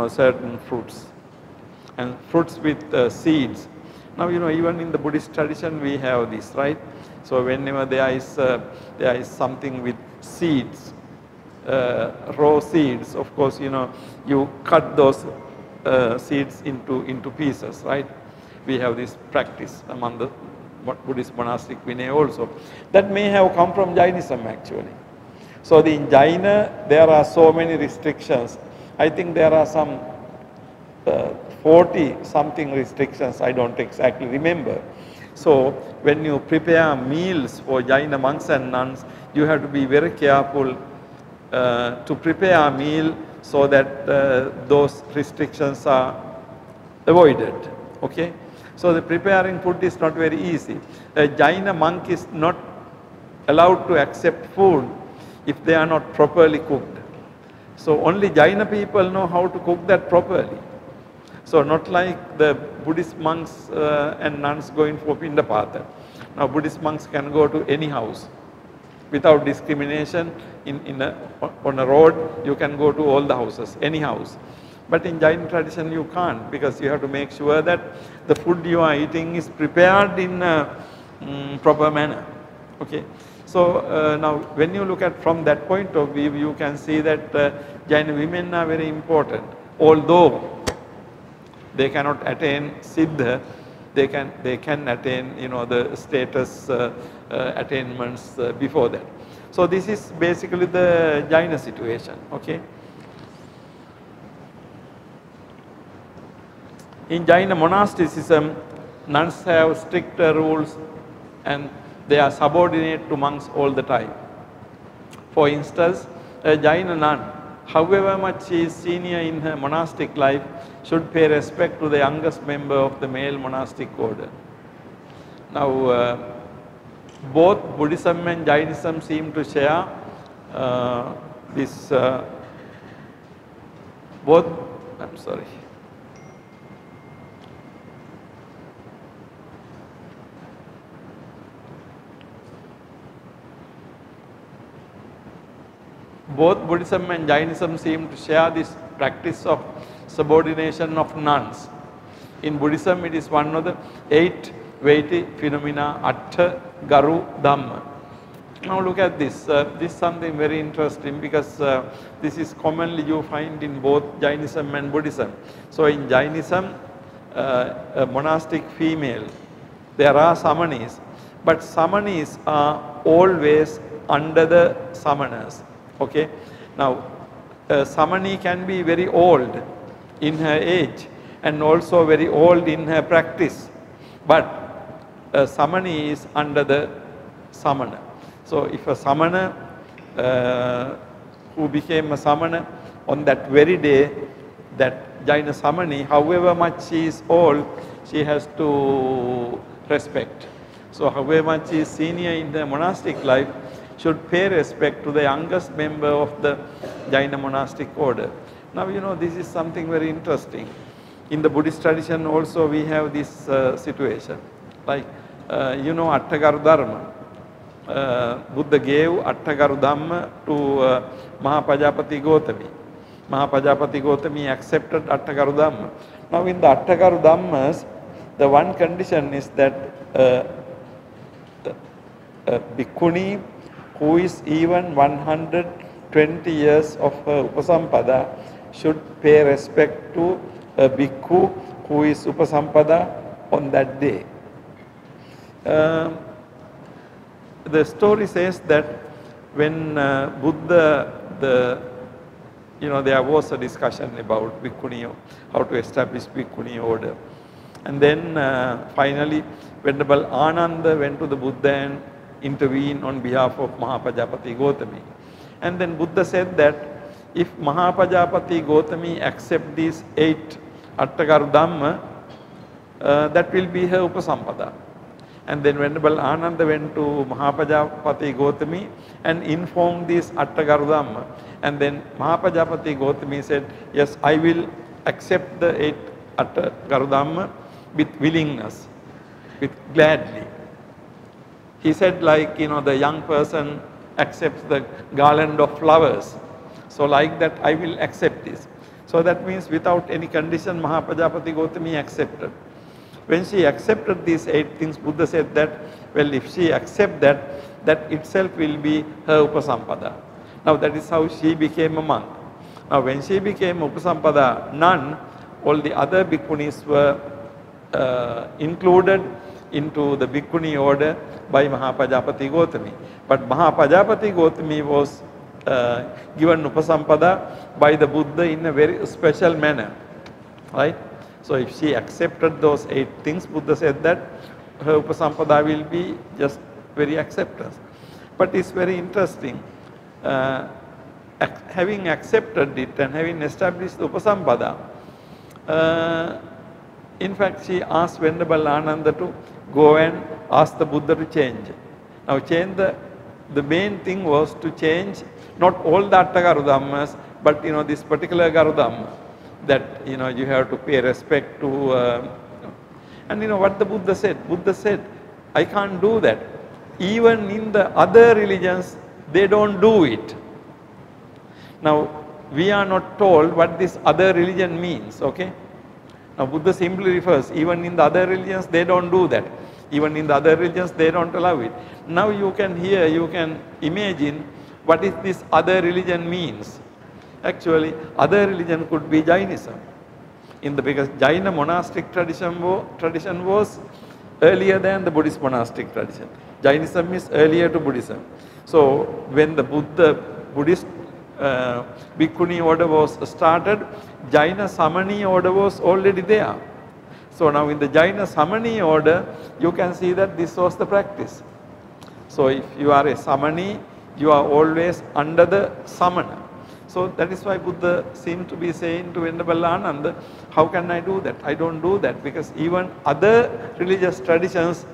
certain fruits and fruits with seeds. Now even in the Buddhist tradition we have this, right? So whenever there is something with seeds, raw seeds, of course you cut those seeds into pieces, right? We have this practice among the Buddhist monastic Vinaya also. That may have come from Jainism actually. So in Jaina there are so many restrictions. I think there are some 40 something restrictions, I don't exactly remember. So when you prepare meals for Jaina monks and nuns, you have to be very careful to prepare a meal so that those restrictions are avoided. Okay? So the preparing food is not very easy. A Jaina monk is not allowed to accept food if they are not properly cooked. So only Jaina people know how to cook that properly. So not like the Buddhist monks and nuns going for Pindapata. Now Buddhist monks can go to any house without discrimination. On a road you can go to all the houses, any house. But in Jain tradition you can't, because you have to make sure that the food you are eating is prepared in a proper manner. Okay. So now when you look at from that point of view, you can see that Jain women are very important. Although they cannot attain Siddha, they can attain the status attainments before that. So this is basically the Jaina situation. Okay. In Jaina monasticism, nuns have stricter rules and they are subordinate to monks all the time. For instance, a Jaina nun, however much she is senior in her monastic life, should pay respect to the youngest member of the male monastic order. Now, both Buddhism and Jainism seem to share this both, I'm sorry. Both Buddhism and Jainism seem to share this practice of subordination of nuns. In Buddhism, it is one of the 8 weighty phenomena, Atta Garu Dhamma. Now look at this. This is something very interesting because this is commonly you find in both Jainism and Buddhism. So in Jainism, a monastic female, there are samanis, but samanis are always under the samanas. Okay. Now, samani can be very old in her age and also very old in her practice, but samani is under the samana. So, if a samana who became a samana on that very day, that Jaina samani, however much she is old, she has to respect. So, however much she is senior in the monastic life, should pay respect to the youngest member of the Jaina monastic order. Now, you know, this is something very interesting. In the Buddhist tradition also we have this situation. Like, you know, Attagaru Dharma. Buddha gave Attagaru Dhamma to Mahapajapati Gotami. Mahapajapati Gotami accepted Attagaru Dhamma. Now, in the Attagaru Dhammas, the one condition is that bhikkhuni who is even 120 years of her upasampada should pay respect to a bhikkhu who is upasampada on that day. The story says that when Buddha, there was a discussion about bhikkhuni, how to establish bhikkhuni order. And then finally, Venerable Ananda went to the Buddha and intervene on behalf of Mahapajapati Gotami. And then Buddha said that if Mahapajapati Gotami accept these 8 Attagaru Dhamma, that will be her upasampada. And then Venerable Ananda went to Mahapajapati Gotami and informed these Attagaru Dhamma. And then Mahapajapati Gotami said, yes, I will accept the 8 Attagaru Dhamma with willingness, with gladly. He said, like, the young person accepts the garland of flowers. So like that, I will accept this. So that means without any condition, Mahapajapati Gotami accepted. When she accepted these 8 things, Buddha said that, well, if she accepts that, that itself will be her upasampada. Now that is how she became a monk. Now when she became upasampada nun, all the other bhikkhunis were included into the bhikkhuni order by Mahapajapati Gotami. But Mahapajapati Gotami was given upasampada by the Buddha in a very special manner, right? So if she accepted those 8 things, Buddha said that her upasampada will be just very acceptance. But it's very interesting, having accepted it and having established the upasampada, in fact she asked Venerable Ananda to go and ask the Buddha to change. Now change the main thing was to change not all the Attagaru Dhammas, but this particular Garu Dhamma, that you have to pay respect to, and what the Buddha said? Buddha said, I can't do that. Even in the other religions, they don't do it. Now we are not told what this other religion means, okay? Now Buddha simply refers, even in the other religions, they don't do that. Even in the other religions, they don't allow it. Now you can hear, you can imagine what is this other religion means. Actually, other religion could be Jainism. Because Jaina monastic tradition was earlier than the Buddhist monastic tradition. Jainism is earlier to Buddhism. So when the Buddhist bhikkhuni order was started, Jaina Samani order was already there. So now in the Jaina Samani order, you can see that this was the practice. So if you are a Samani, you are always under the Samana. So that is why Buddha seemed to be saying to Venerable Ananda, how can I do that? I don't do that because even other religious traditions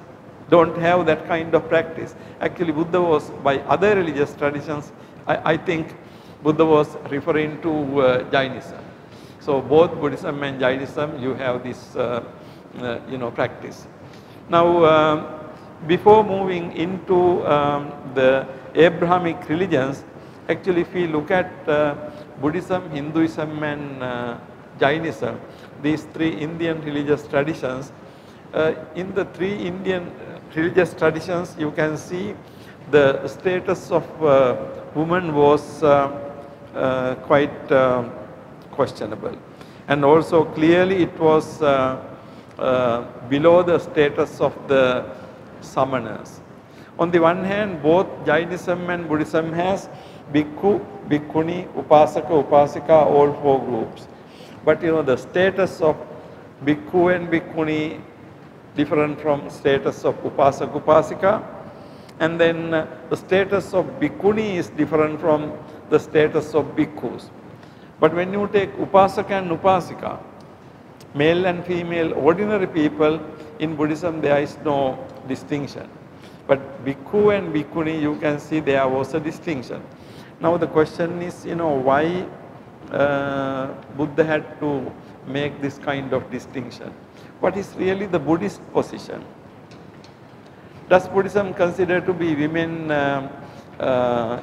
don't have that kind of practice. Actually Buddha was, by other religious traditions, I think Buddha was referring to Jainism. So both Buddhism and Jainism, you have this practice. Now, before moving into the Abrahamic religions, actually if we look at Buddhism, Hinduism and Jainism, these three Indian religious traditions, in the three Indian religious traditions you can see the status of woman was quite questionable, and also clearly it was below the status of the samanas. On the one hand, both Jainism and Buddhism has bhikkhu, bhikkhuni, upasaka, upasika, all four groups. But the status of bhikkhu and bhikkhuni different from status of upasaka, upasika, and then the status of bhikkhuni is different from the status of bhikkhus. But when you take upasaka and upasika, male and female ordinary people, in Buddhism there is no distinction. But bhikkhu and bhikkhuni, you can see there was a distinction. Now the question is, why Buddha had to make this kind of distinction? What is really the Buddhist position? Does Buddhism consider to be women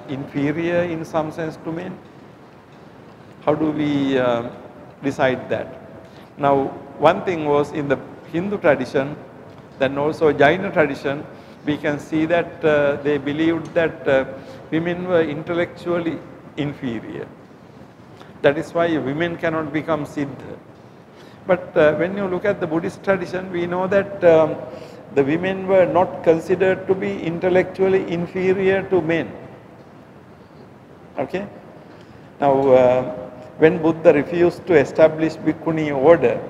inferior in some sense to men? How do we decide that? Now, one thing was in the Hindu tradition, then also Jaina tradition, we can see that they believed that women were intellectually inferior. That is why women cannot become siddha. But when you look at the Buddhist tradition, we know that the women were not considered to be intellectually inferior to men. Okay? Now, when Buddha refused to establish Bhikkhuni order,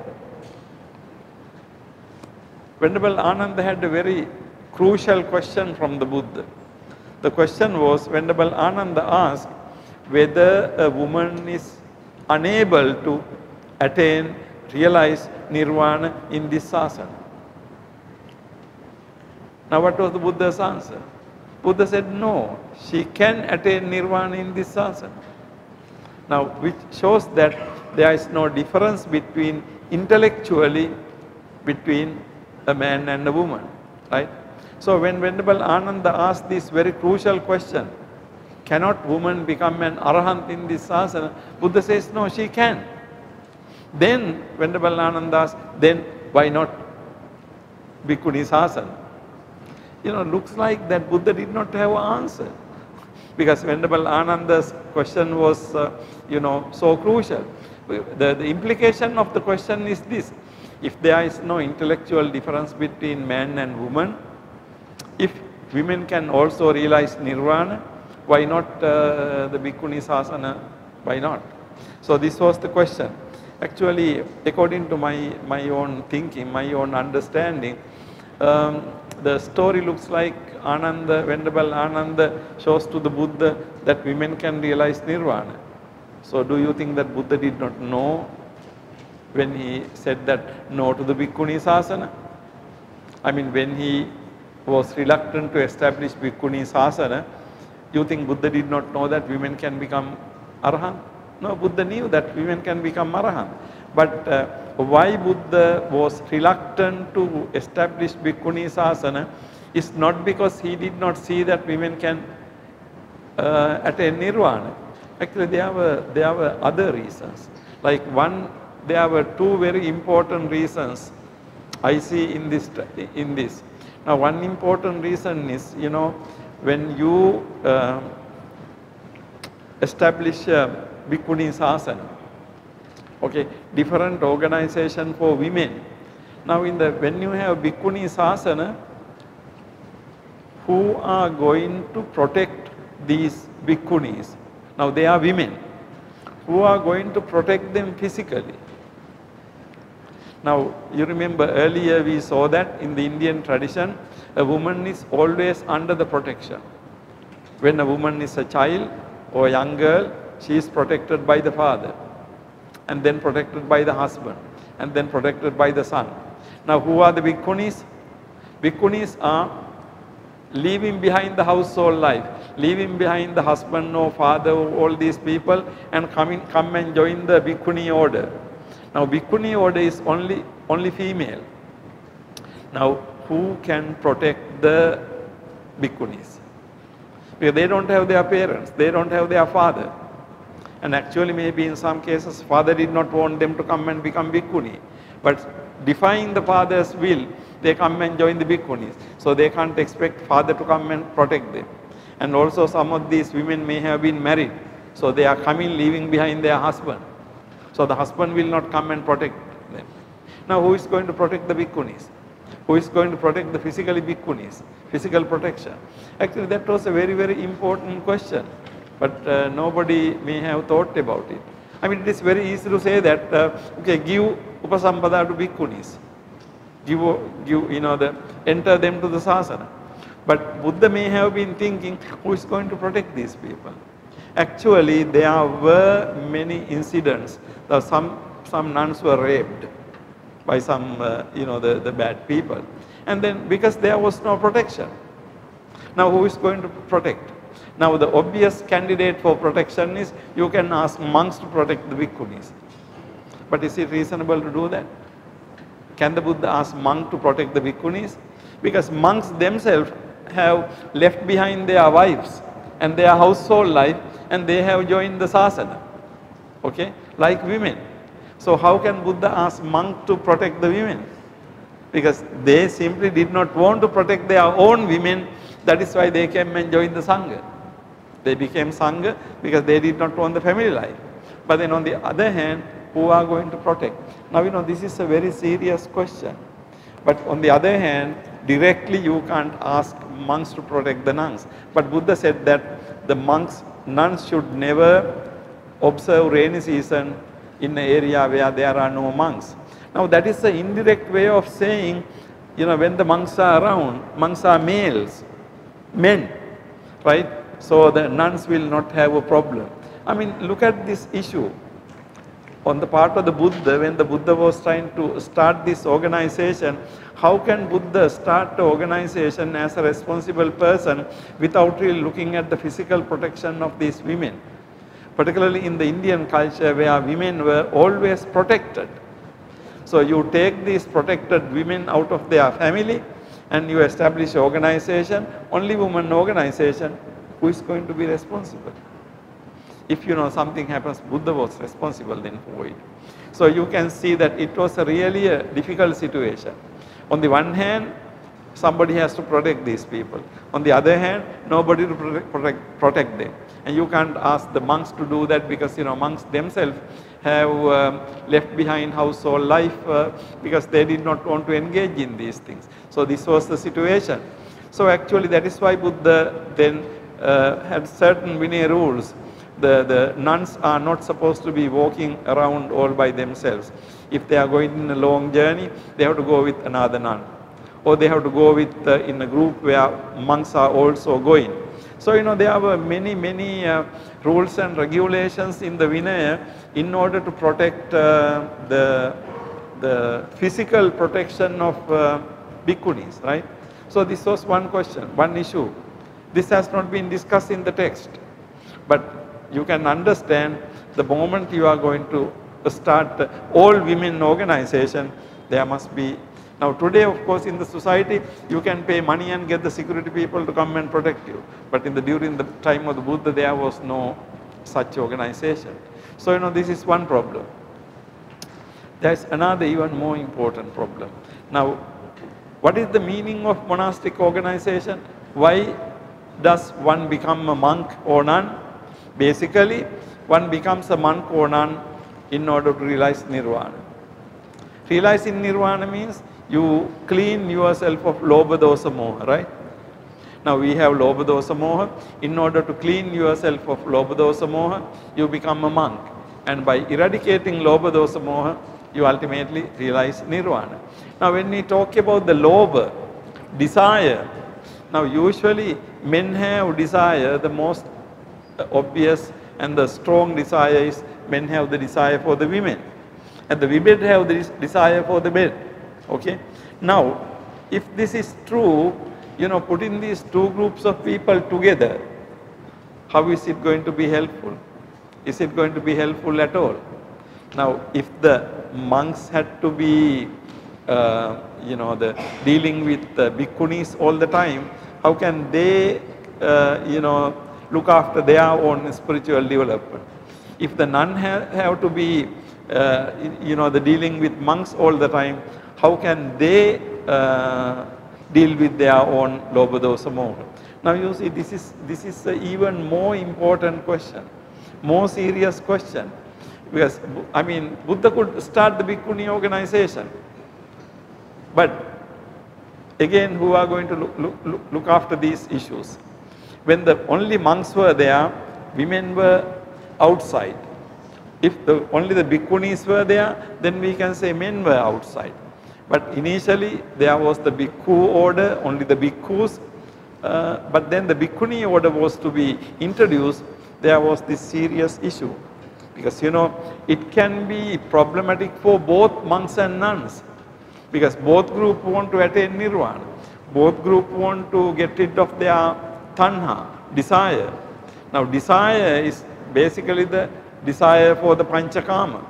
Venerable Ananda had a very crucial question from the Buddha. The question was, Venerable Ananda asked whether a woman is unable to attain, realize nirvana in this sasana. Now what was the Buddha's answer? Buddha said, no, she can attain nirvana in this sasana. Now, which shows that there is no difference between intellectually between a man and a woman, right? So when Venerable Ananda asked this very crucial question, cannot woman become an arahant in this asana? Buddha says, no, she can. Then Venerable Ananda asked, then why not Bhikkhuni asana? Looks like that Buddha did not have an answer. Because Venerable Ananda's question was, so crucial. The implication of the question is this: if there is no intellectual difference between man and woman, if women can also realize nirvana, why not the Bhikkhuni asana? Why not? So this was the question. Actually, according to my own thinking, my own understanding, the story looks like Venerable Ananda shows to the Buddha that women can realize nirvana. So do you think that Buddha did not know when he said that no to the Bhikkhuni asana? I mean, when he was reluctant to establish Bhikkhuni asana, you think Buddha did not know that women can become arahant? No, Buddha knew that women can become arahant. But why Buddha was reluctant to establish Bhikkhuni asana is not because he did not see that women can attain nirvana. Actually, there were other reasons. Like there were two very important reasons I see in this. Now, one important reason is, when you establish Bhikkhuni asana, okay, different organization for women. Now, when you have Bhikkhuni asana, who are going to protect these Bhikkhunis? Now, they are women. Who are going to protect them physically? Now, you remember earlier we saw that in the Indian tradition, a woman is always under the protection. When a woman is a child or a young girl, she is protected by the father, and then protected by the husband, and then protected by the son. Now, who are the Bhikkhunis? Bhikkhunis are leaving behind the household life, leaving behind the husband or father or all these people and come and join the Bhikkhuni order. Now Bhikkhuni order is only female. Now who can protect the Bhikkhunis? Because they don't have their parents, they don't have their father. And actually maybe in some cases father did not want them to come and become Bhikkhuni. But defying the father's will, they come and join the Bhikkhunis. So they can't expect father to come and protect them. And also some of these women may have been married. So they are coming leaving behind their husband. So the husband will not come and protect them. Now who is going to protect the Bhikkhunis? Who is going to protect the physically Bhikkhunis? Physical protection. Actually that was a very, very important question. But nobody may have thought about it. I mean, it is very easy to say that, okay, give Upasampada to Bhikkhunis. Enter them to the Sasana. But Buddha may have been thinking, who is going to protect these people? Actually, there were many incidents. Some nuns were raped by some, the bad people. And then, because there was no protection. Now, who is going to protect? Now, the obvious candidate for protection is, you can ask monks to protect the Bhikkhunis. But is it reasonable to do that? Can the Buddha ask monks to protect the Bhikkhunis? Because monks themselves have left behind their wives and their household life, and they have joined the Sasana, okay, like women. So how can Buddha ask monks to protect the women? Because they simply did not want to protect their own women, that is why they came and joined the Sangha. They became Sangha because they did not want the family life. But then on the other hand, who are going to protect? Now this is a very serious question. But on the other hand, directly you can't ask monks to protect the nuns. But Buddha said that the nuns should never observe rainy season in an area where there are no monks. Now that is an indirect way of saying, when the monks are around, monks are males, men, right? So the nuns will not have a problem. I mean, look at this issue. On the part of the Buddha, when the Buddha was trying to start this organization, how can Buddha start the organization as a responsible person without really looking at the physical protection of these women? Particularly in the Indian culture where women were always protected. So you take these protected women out of their family and you establish an organization, only woman organization, who is going to be responsible? If something happens, Buddha was responsible then for it. So you can see that it was really a difficult situation. On the one hand, somebody has to protect these people. On the other hand, nobody to protect them. And you can't ask the monks to do that because monks themselves have left behind household life because they did not want to engage in these things. So this was the situation. So actually that is why Buddha then had certain Vinaya rules. The nuns are not supposed to be walking around all by themselves. If they are going in a long journey, they have to go with another nun. Or they have to go with in a group where monks are also going. So there were many rules and regulations in the Vinaya in order to protect the physical protection of Bhikkhunis, right? So this was one question, one issue. This has not been discussed in the text. But you can understand the moment you are going to start all women organization, there must be. Now today, of course, in the society, you can pay money and get the security people to come and protect you. But during the time of the Buddha, there was no such organization. So this is one problem. There is another even more important problem. Now, what is the meaning of monastic organization? Why does one become a monk or nun? Basically, one becomes a monk or nun in order to realize nirvana. Realizing nirvana means you clean yourself of lobha dosa moha, right? Now we have lobha dosa moha. In order to clean yourself of lobha dosa moha, you become a monk. And by eradicating lobha dosa moha, you ultimately realize nirvana. Now when we talk about the lobha, desire, now usually men have desire, the most obvious and the strong desire is men have the desire for the women. And the women have the desire for the men. Okay? Now, if this is true, putting these two groups of people together, how is it going to be helpful? Is it going to be helpful at all? Now, if the monks had to be, dealing with bhikkhunis all the time, how can they, look after their own spiritual development? If the nun have to be, the dealing with monks all the time, how can they deal with their own lobha dosa moha? Now you see, this is an even more important question, more serious question, because I mean, Buddha could start the Bhikkhuni organization, but again, who are going to look after these issues? When the only monks were there, women were outside. If only the bhikkhunis were there, then we can say men were outside. But initially there was the bhikkhu order, only the bhikkhus, but then the bhikkhuni order was to be introduced. There was this serious issue, because it can be problematic for both monks and nuns, because both groups want to attain nirvana, both groups want to get rid of their tanha, desire. Now desire is basically the desire for the panchakama.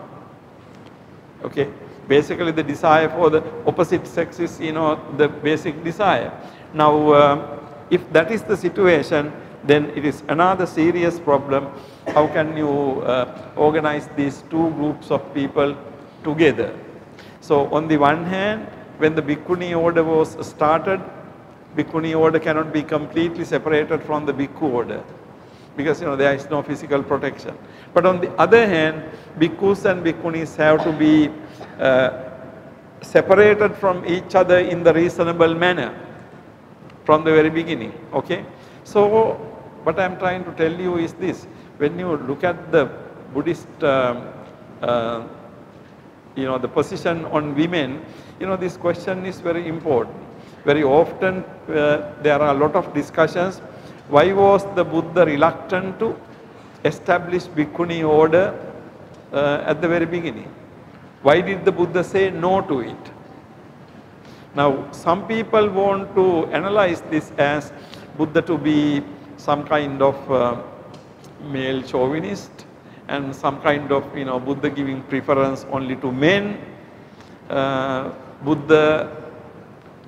Okay, basically the desire for the opposite sex is the basic desire. Now if that is the situation, then it is another serious problem. How can you organize these two groups of people together? So on the one hand, when the Bhikkhuni order was started, Bhikkhuni order cannot be completely separated from the Bhikkhu order, because there is no physical protection. But on the other hand, Bhikkhus and Bhikkhunis have to be separated from each other in the reasonable manner from the very beginning. Okay? So what I am trying to tell you is this: when you look at the Buddhist the position on women, this question is very important. Very often there are a lot of discussions. Why was the Buddha reluctant to establish Bhikkhuni order at the very beginning? Why did the Buddha say no to it? Now some people want to analyze this as Buddha to be some kind of male chauvinist, and some kind of Buddha giving preference only to men, Buddha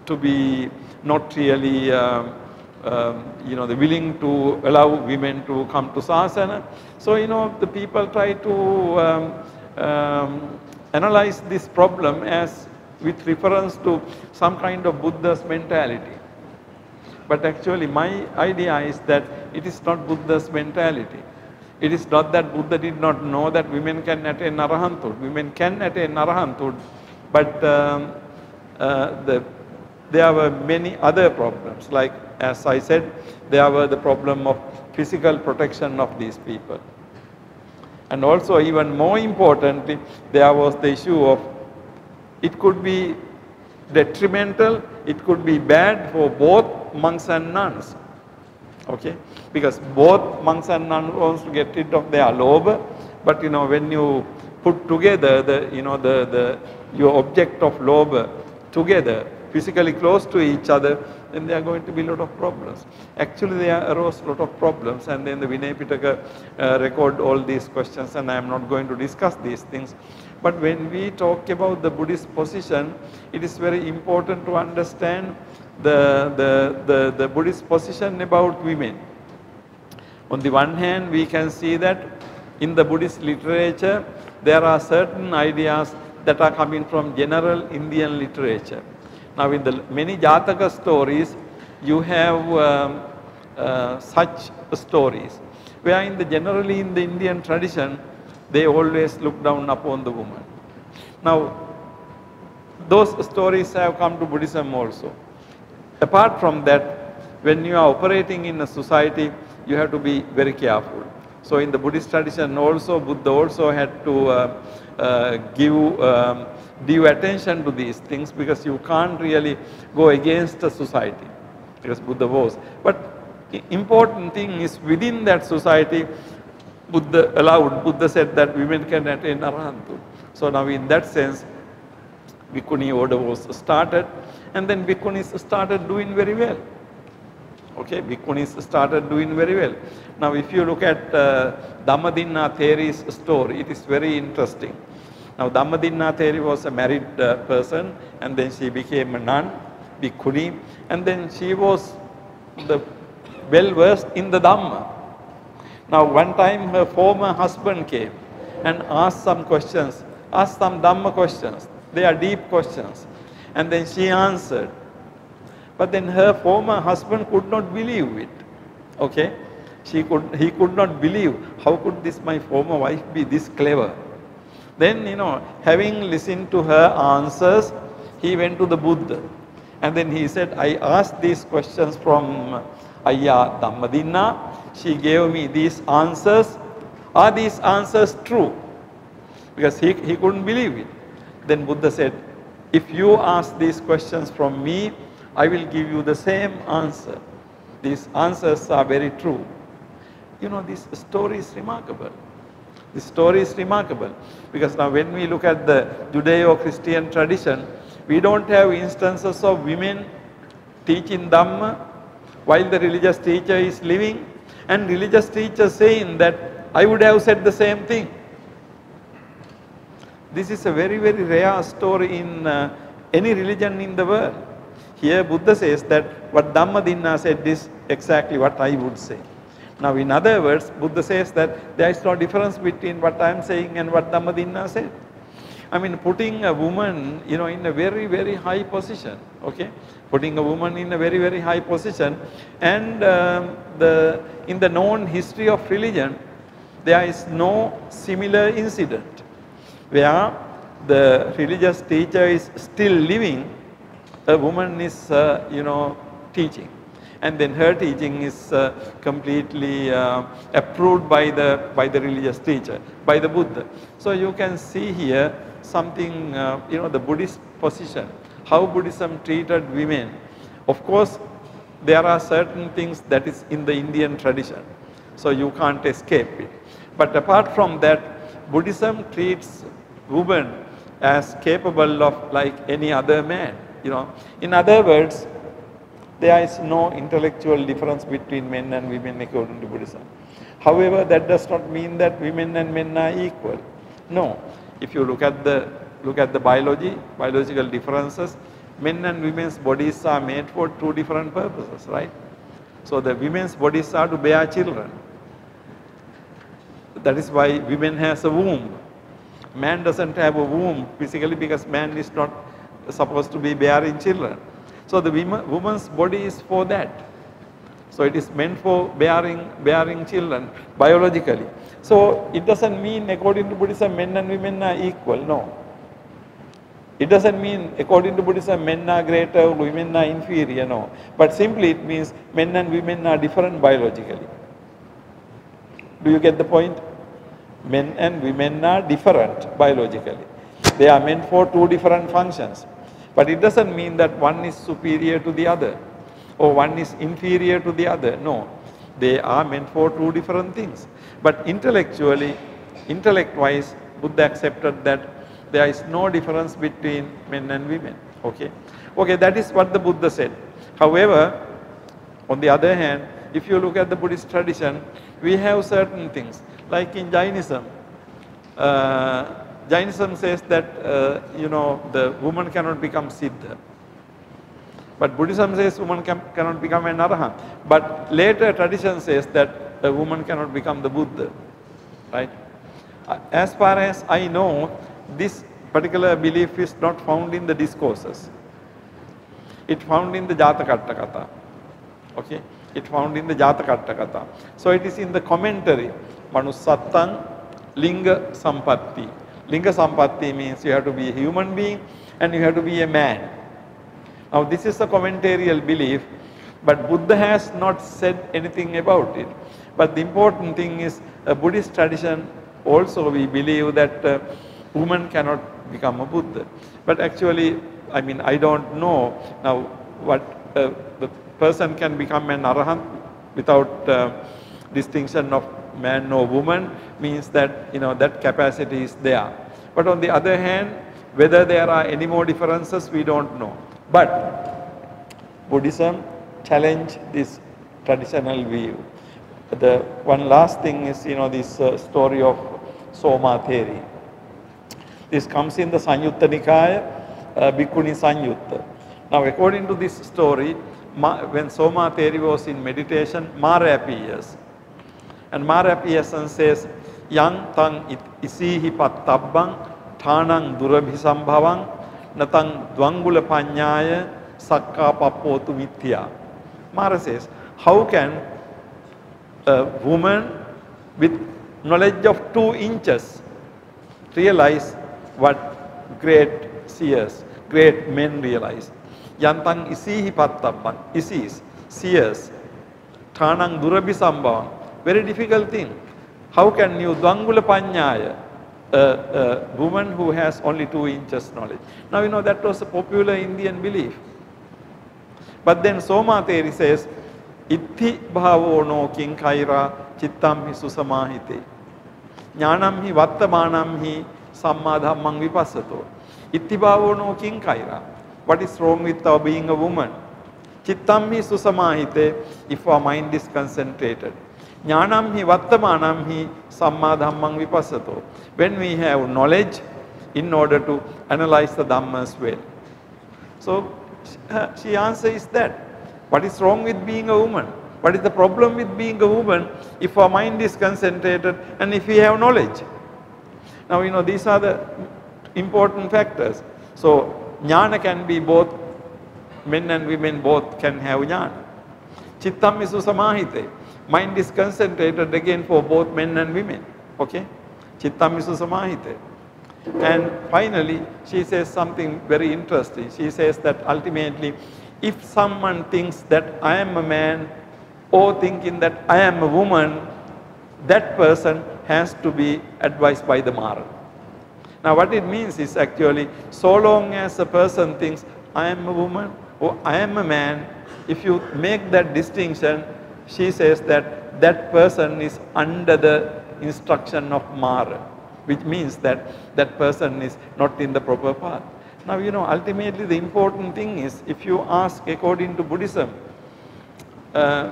to be not really willing to allow women to come to sasana. So the people try to analyze this problem as with reference to some kind of Buddha's mentality. But actually my idea is that it is not Buddha's mentality. It is not that Buddha did not know that women can attain arahanthood. Women can attain arahanthood, but there were many other problems. Like as I said, there were the problem of physical protection of these people. And also even more importantly, there was the issue of it could be detrimental, it could be bad for both monks and nuns. Okay, because both monks and nuns want to get rid of their lobha, but when you put together your object of lobha together, physically close to each other, then there are going to be a lot of problems. Actually there arose a lot of problems, and then the Vinaya Pitaka record all these questions, and I am not going to discuss these things. But when we talk about the Buddhist position, it is very important to understand the Buddhist position about women. On the one hand, we can see that in the Buddhist literature, there are certain ideas that are coming from general Indian literature. Now in the many Jataka stories, you have such stories, where generally in the Indian tradition, they always look down upon the woman. Now, those stories have come to Buddhism also. Apart from that, when you are operating in a society, you have to be very careful. So in the Buddhist tradition also, Buddha also had to give due attention to these things, because you can't really go against the society, because Buddha was. But important thing is, within that society, Buddha said that women can attain arahanthood. So now in that sense, Bhikkhuni order was started, and then Bhikkhunis started doing very well. Okay, Bhikkhunis started doing very well. Now if you look at Dhammadinna Theri's story, it is very interesting. Now Dhammadinna Theri was a married person, and then she became a nun, Bhikkhuni, and then she was well versed in the Dhamma. Now one time her former husband came and asked some questions, asked some Dhamma questions. They are deep questions. And then she answered. But then her former husband could not believe it. Okay? He could not believe, how could this my former wife be this clever? Then, having listened to her answers, he went to the Buddha. And then he said, I asked these questions from Ayya Dhammadinna. She gave me these answers. Are these answers true? Because he couldn't believe it. Then Buddha said, if you ask these questions from me, I will give you the same answer. These answers are very true. This story is remarkable. This story is remarkable because now when we look at the Judeo-Christian tradition, we don't have instances of women teaching Dhamma while the religious teacher is living, and religious teacher saying that I would have said the same thing. This is a very, very rare story in any religion in the world. Here Buddha says that what Dhammadinna said is exactly what I would say. Now in other words, Buddha says that there is no difference between what I am saying and what Dhammadinna said. I mean, putting a woman, in a very, very high position, okay? Putting a woman in a very, very high position, and in the known history of religion, there is no similar incident where the religious teacher is still living, a woman is, teaching. And then her teaching is completely approved by the religious teacher, by the Buddha. So you can see here something, the Buddhist position, how Buddhism treated women. Of course, there are certain things that is in the Indian tradition, so you can't escape it. But apart from that, Buddhism treats women as capable of like any other man. In other words, there is no intellectual difference between men and women according to Buddhism. However, that does not mean that women and men are equal. No. If you look at the biological differences, men and women's bodies are made for two different purposes, right? So the women's bodies are to bear children. That is why women has a womb. Man doesn't have a womb physically because man is not supposed to be bearing children. So the woman's body is for that. So it is meant for bearing children biologically. So it doesn't mean according to Buddhism men and women are equal, no. It doesn't mean according to Buddhism men are greater, women are inferior, no. But simply it means men and women are different biologically. Do you get the point? Men and women are different biologically. They are meant for two different functions. But it doesn't mean that one is superior to the other or one is inferior to the other. No, they are meant for two different things. But intellect-wise, Buddha accepted that there is no difference between men and women. Okay, that is what the Buddha said. However, on the other hand, if you look at the Buddhist tradition, we have certain things like in Jainism. Jainism says that, the woman cannot become Siddha. But Buddhism says woman cannot become an Arahant. But later tradition says that a woman cannot become the Buddha. Right? As far as I know, this particular belief is not found in the discourses. It found in the Jatakatta Katha. Okay? It found in the Jatakatta Katha. So it is in the commentary, Manussattan Linga Sampatti. Linga Sampatti means you have to be a human being and you have to be a man. Now this is a commentarial belief, but Buddha has not said anything about it. But the important thing is, a Buddhist tradition also we believe that woman cannot become a Buddha. But actually, I don't know now what the person can become an Arahant without distinction of man or woman, means that that capacity is there. But on the other hand, whether there are any more differences, we don't know. But Buddhism challenged this traditional view. The one last thing is, this story of Soma Theri. This comes in the Sanyutta Nikaya, Bhikkhuni Sanyutta. Now, according to this story, when Soma Theri was in meditation, Mara appears. And Mara appears and says, Yang tang isihi pattabbang, thanang durabhisambhavang, natang dvangula panyaya, sakka pappotu mithya. Mara says, how can a woman with knowledge of 2 inches realize what great seers, great men realize? Yantang isihi pattabbang, isis, seers, thanang durabhisambhavang, very difficult thing. How can you dvangula panyaya, a woman who has only 2 inches knowledge? Now that was a popular Indian belief. But then Soma Theri says, Itti bhavo no king kaira chittam hi susamahite. Jnanam hi vattamanam hi sammadhammang vipassato. Itti bhavo no king kaira. What is wrong with our being a woman? Chittam hi susamahite, if our mind is concentrated. Jnanam hi vattamanam hi sammadhammang vipassato. When we have knowledge in order to analyze the dhammas well. So she answers that. What is wrong with being a woman? What is the problem with being a woman if our mind is concentrated and if we have knowledge? Now, these are the important factors. So, jnana can be both, men and women both can have jnana. Chittam isu samahite. Mind is concentrated again for both men and women. Okay? Chittam isu samahite. And finally, she says something very interesting. She says that ultimately, if someone thinks that I am a man or thinking that I am a woman, that person has to be advised by the Mara. Now what it means is actually, so long as a person thinks I am a woman or I am a man, if you make that distinction, she says that that person is under the instruction of Mara, which means that that person is not in the proper path. Now, ultimately the important thing is, if you ask according to Buddhism,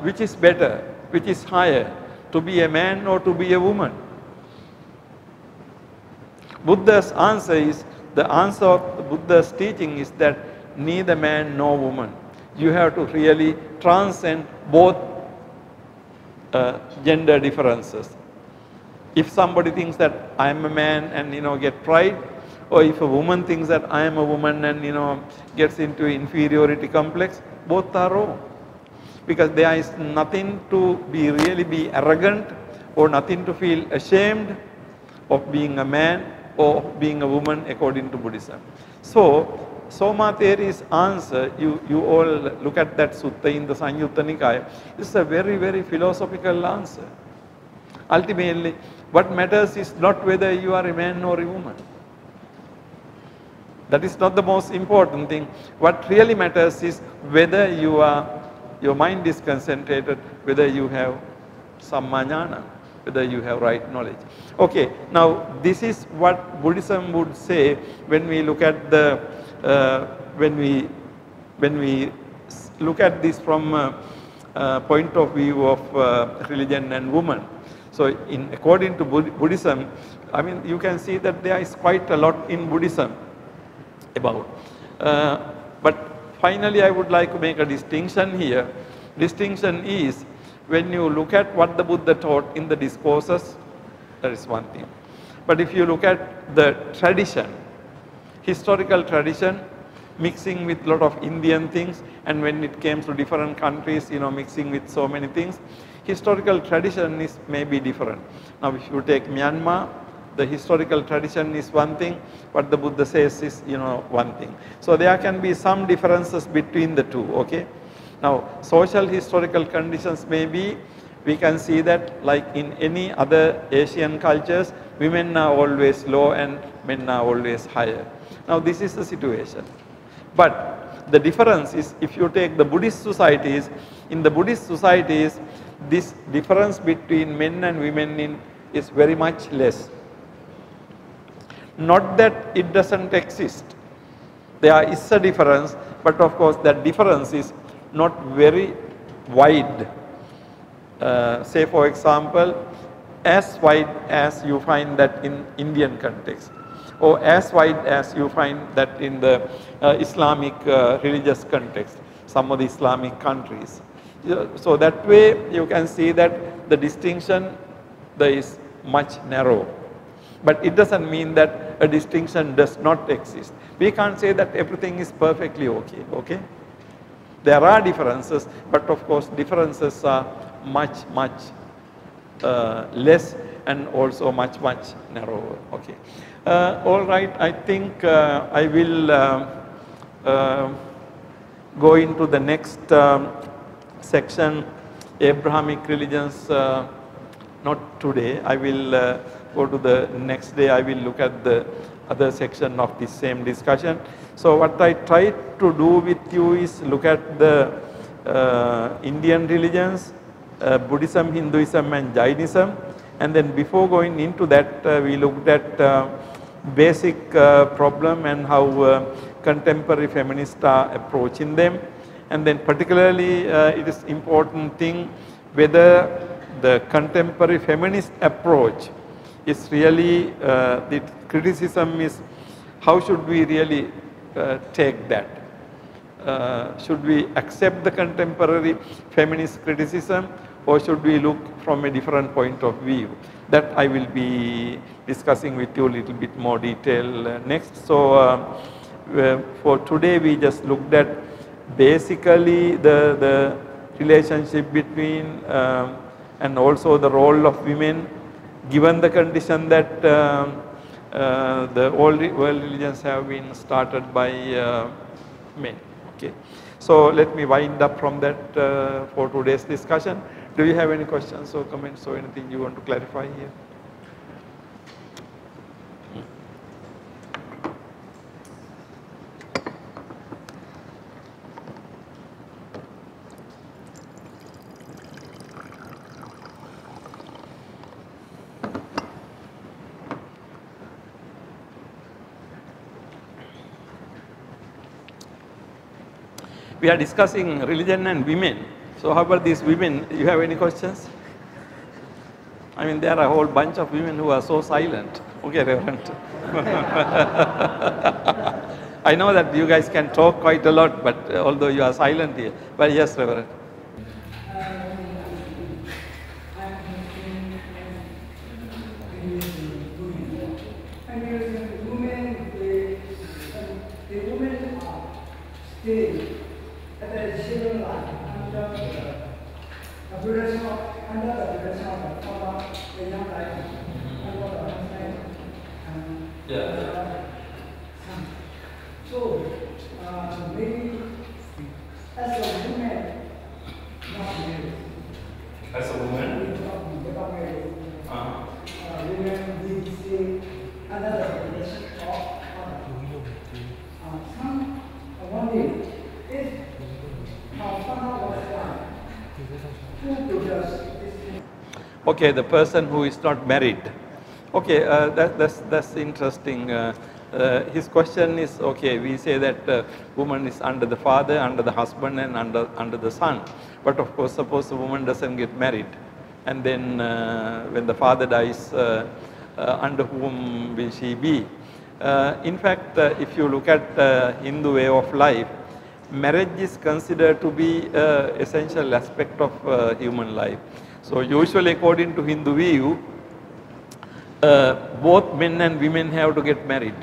which is better, which is higher, to be a man or to be a woman? Buddha's answer is, the answer of Buddha's teaching is that neither man nor woman. You have to really transcend both gender differences. If somebody thinks that I am a man and get pride, or if a woman thinks that I am a woman and gets into inferiority complex, both are wrong. Because there is nothing to really be arrogant or nothing to feel ashamed of being a man or being a woman according to Buddhism. So, Soma Theri's answer, you all look at that sutta in the Sanyutta Nikaya, this is a very, very philosophical answer. Ultimately, what matters is not whether you are a man or a woman. That is not the most important thing. What really matters is whether your mind is concentrated, whether you have sammajnana, whether you have right knowledge. Okay, now this is what Buddhism would say when we look at the when we look at this from a point of view of religion and woman. So, according to Buddhism, I mean, you can see that there is quite a lot in Buddhism about. But finally, I would like to make a distinction here. Distinction is, when you look at what the Buddha taught in the discourses, that is one thing. But if you look at the tradition, historical tradition, mixing with a lot of Indian things, and when it came to different countries, mixing with so many things, historical tradition is maybe different. Now, if you take Myanmar, the historical tradition is one thing, what the Buddha says is, one thing. So there can be some differences between the two, okay? Now, social historical conditions may be, we can see that like in any other Asian cultures, women are always low and men are always higher. Now, this is the situation. But the difference is, if you take the Buddhist societies, in the Buddhist societies, this difference between men and women is very much less. Not that it doesn't exist. There is a difference, but of course that difference is not very wide. say for example, as wide as you find that in Indian context, or as wide as you find that in the Islamic religious context, some of the Islamic countries. So that way you can see that the distinction there is much narrow. But it doesn't mean that a distinction does not exist. We can't say that everything is perfectly okay. There are differences, but of course differences are much less and also much narrower. Okay. All right, I think I will go into the next section, Abrahamic religions. Not today, I will go to the next day, I will look at the other section of the same discussion. So what I try to do with you is look at the Indian religions, Buddhism, Hinduism and Jainism, and then before going into that we looked at basic problem and how contemporary feminists are approaching them, and then particularly it is important thing whether the contemporary feminist approach is really, the criticism is how should we really take that? Should we accept the contemporary feminist criticism or should we look from a different point of view? That I will be discussing with you a little bit more detail next. So for today we just looked at basically the relationship between and also the role of women given the condition that the world religions have been started by men. Okay. So let me wind up from that for today's discussion. Do you have any questions or comments or anything you want to clarify here? We are discussing religion and women. So how about these women? You have any questions? I mean, there are a whole bunch of women who are so silent. Okay, Reverend. I know that you guys can talk quite a lot, but although you are silent here. But yes, Reverend. Okay, the person who is not married. Okay, that's interesting. His question is, okay, we say that woman is under the father, under the husband and under the son. But of course, suppose the woman doesn't get married and then when the father dies, under whom will she be? In fact, if you look at Hindu way of life, marriage is considered to be an essential aspect of human life. So usually according to Hindu view, both men and women have to get married.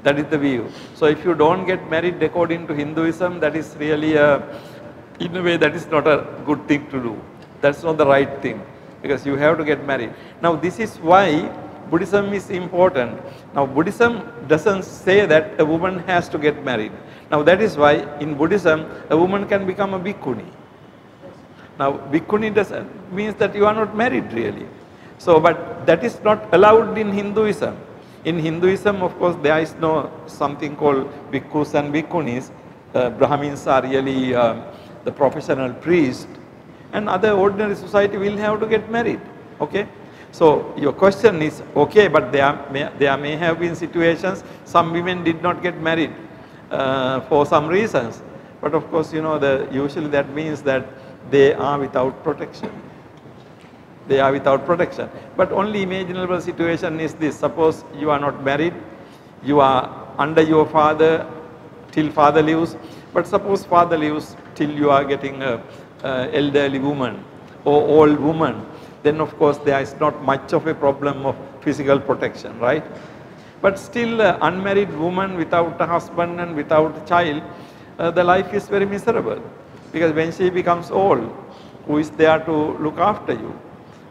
That is the view. So if you don't get married according to Hinduism, that is really in a way that is not a good thing to do. That's not the right thing because you have to get married. Now this is why Buddhism is important. Now Buddhism doesn't say that a woman has to get married. Now that is why in Buddhism a woman can become a bhikkhuni. Now bhikkhuni means that you are not married really. So but that is not allowed in Hinduism. In Hinduism of course there is no something called bhikkhus and bhikkhunis. Brahmins are really the professional priest and other ordinary society will have to get married. Okay. So your question is okay, but there may have been situations some women did not get married for some reasons. But of course, you know, usually that means that they are without protection. They are without protection. But only imaginable situation is this. Suppose you are not married, you are under your father till father lives, but suppose father lives till you are getting a elderly woman or old woman, then of course there is not much of a problem of physical protection, right? But still unmarried woman without a husband and without a child, the life is very miserable, because when she becomes old, who is there to look after you?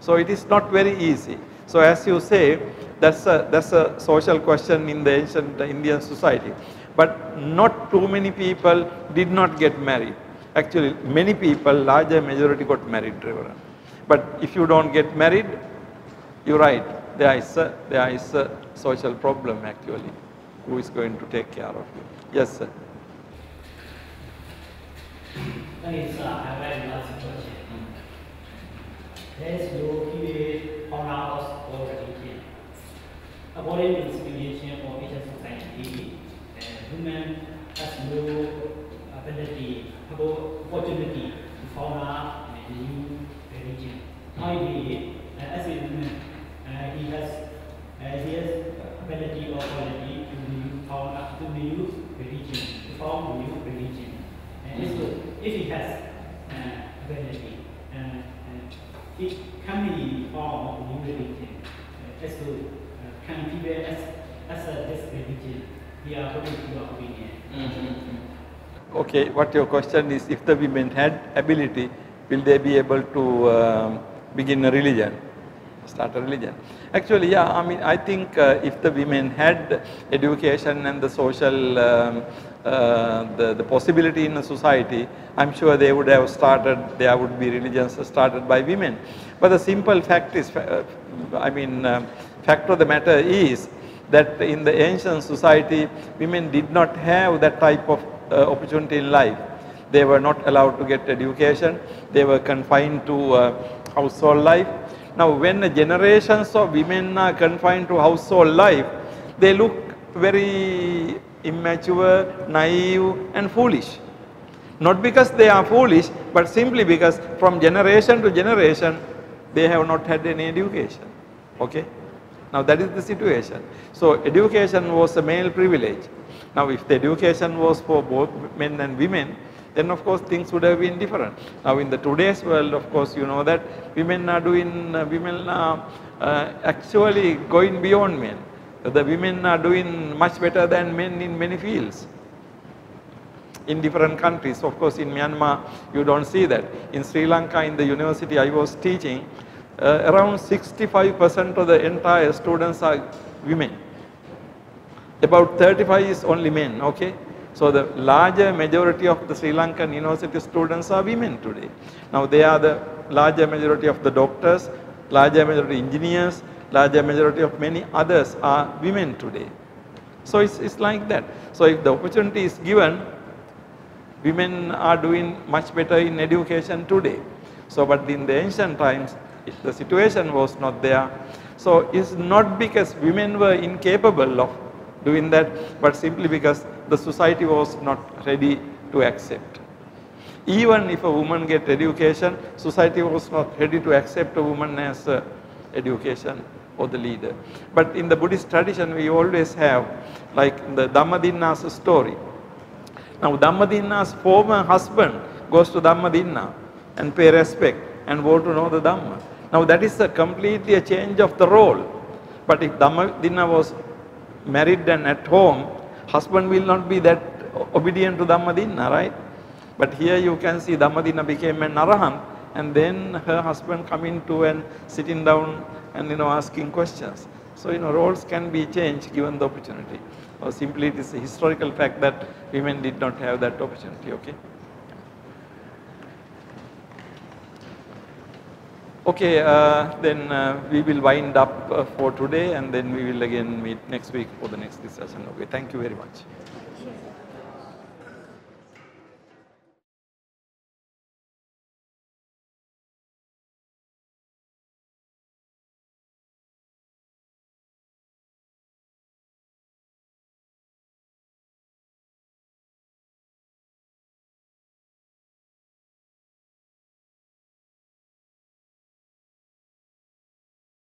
So it is not very easy. So as you say, that's a social question in the ancient Indian society. But not too many people did not get married. Actually, many people, larger majority got married, Reverend. But if you don't get married, you're right, there is a social problem actually. Who is going to take care of you? Yes, sir. Thank you, sir. I have a very last question. There is no period on our religion. According to the civilization of Asian society, women has no ability, opportunity to found out a new religion. However, as a woman, he has ability or quality to found out to new religion, to found new religion. And so, if he has ability, it can be form of new religion. As to can people as a this religion, we are according to your opinion. Okay, what your question is, if the women had ability, will they be able to begin a religion, start a religion? Actually, yeah, I mean, I think if the women had education and the social, the possibility in a society, I'm sure they would have started, there would be religions started by women. But the simple fact is, fact of the matter is that in the ancient society, women did not have that type of opportunity in life. They were not allowed to get education. They were confined to household life. Now, when the generations of women are confined to household life, they look very immature, naive and foolish. Not because they are foolish, but simply because from generation to generation, they have not had any education. Okay? Now that is the situation. So education was a male privilege. Now if the education was for both men and women, then of course things would have been different. Now in the today's world, of course, you know that women are actually going beyond men. The women are doing much better than men in many fields. In different countries, of course in Myanmar you don't see that. In Sri Lanka, in the university I was teaching, around 65% of the entire students are women. About 35 is only men, okay? So the larger majority of the Sri Lankan university students are women today. Now they are the larger majority of the doctors, larger majority engineers, larger majority of many others are women today. So it's like that. So if the opportunity is given, women are doing much better in education today. So but in the ancient times, the situation was not there. So it's not because women were incapable of doing that, but simply because the society was not ready to accept. Even if a woman get education, society was not ready to accept a woman as education or the leader. But in the Buddhist tradition, we always have like the Dhammadinna's story. Now Dhammadinna's former husband goes to Dhammadinna and pay respect and want to know the Dhamma. Now that is completely a change of the role. But if Dhammadinna was married and at home, husband will not be that obedient to Dhammadinna, right? But here you can see Dhammadinna became an Arahant, and then her husband coming to and sitting down and asking questions. So roles can be changed given the opportunity. Or simply it is a historical fact that women did not have that opportunity. Okay. Okay, then we will wind up for today, and then we will again meet next week for the next discussion. Okay, thank you very much.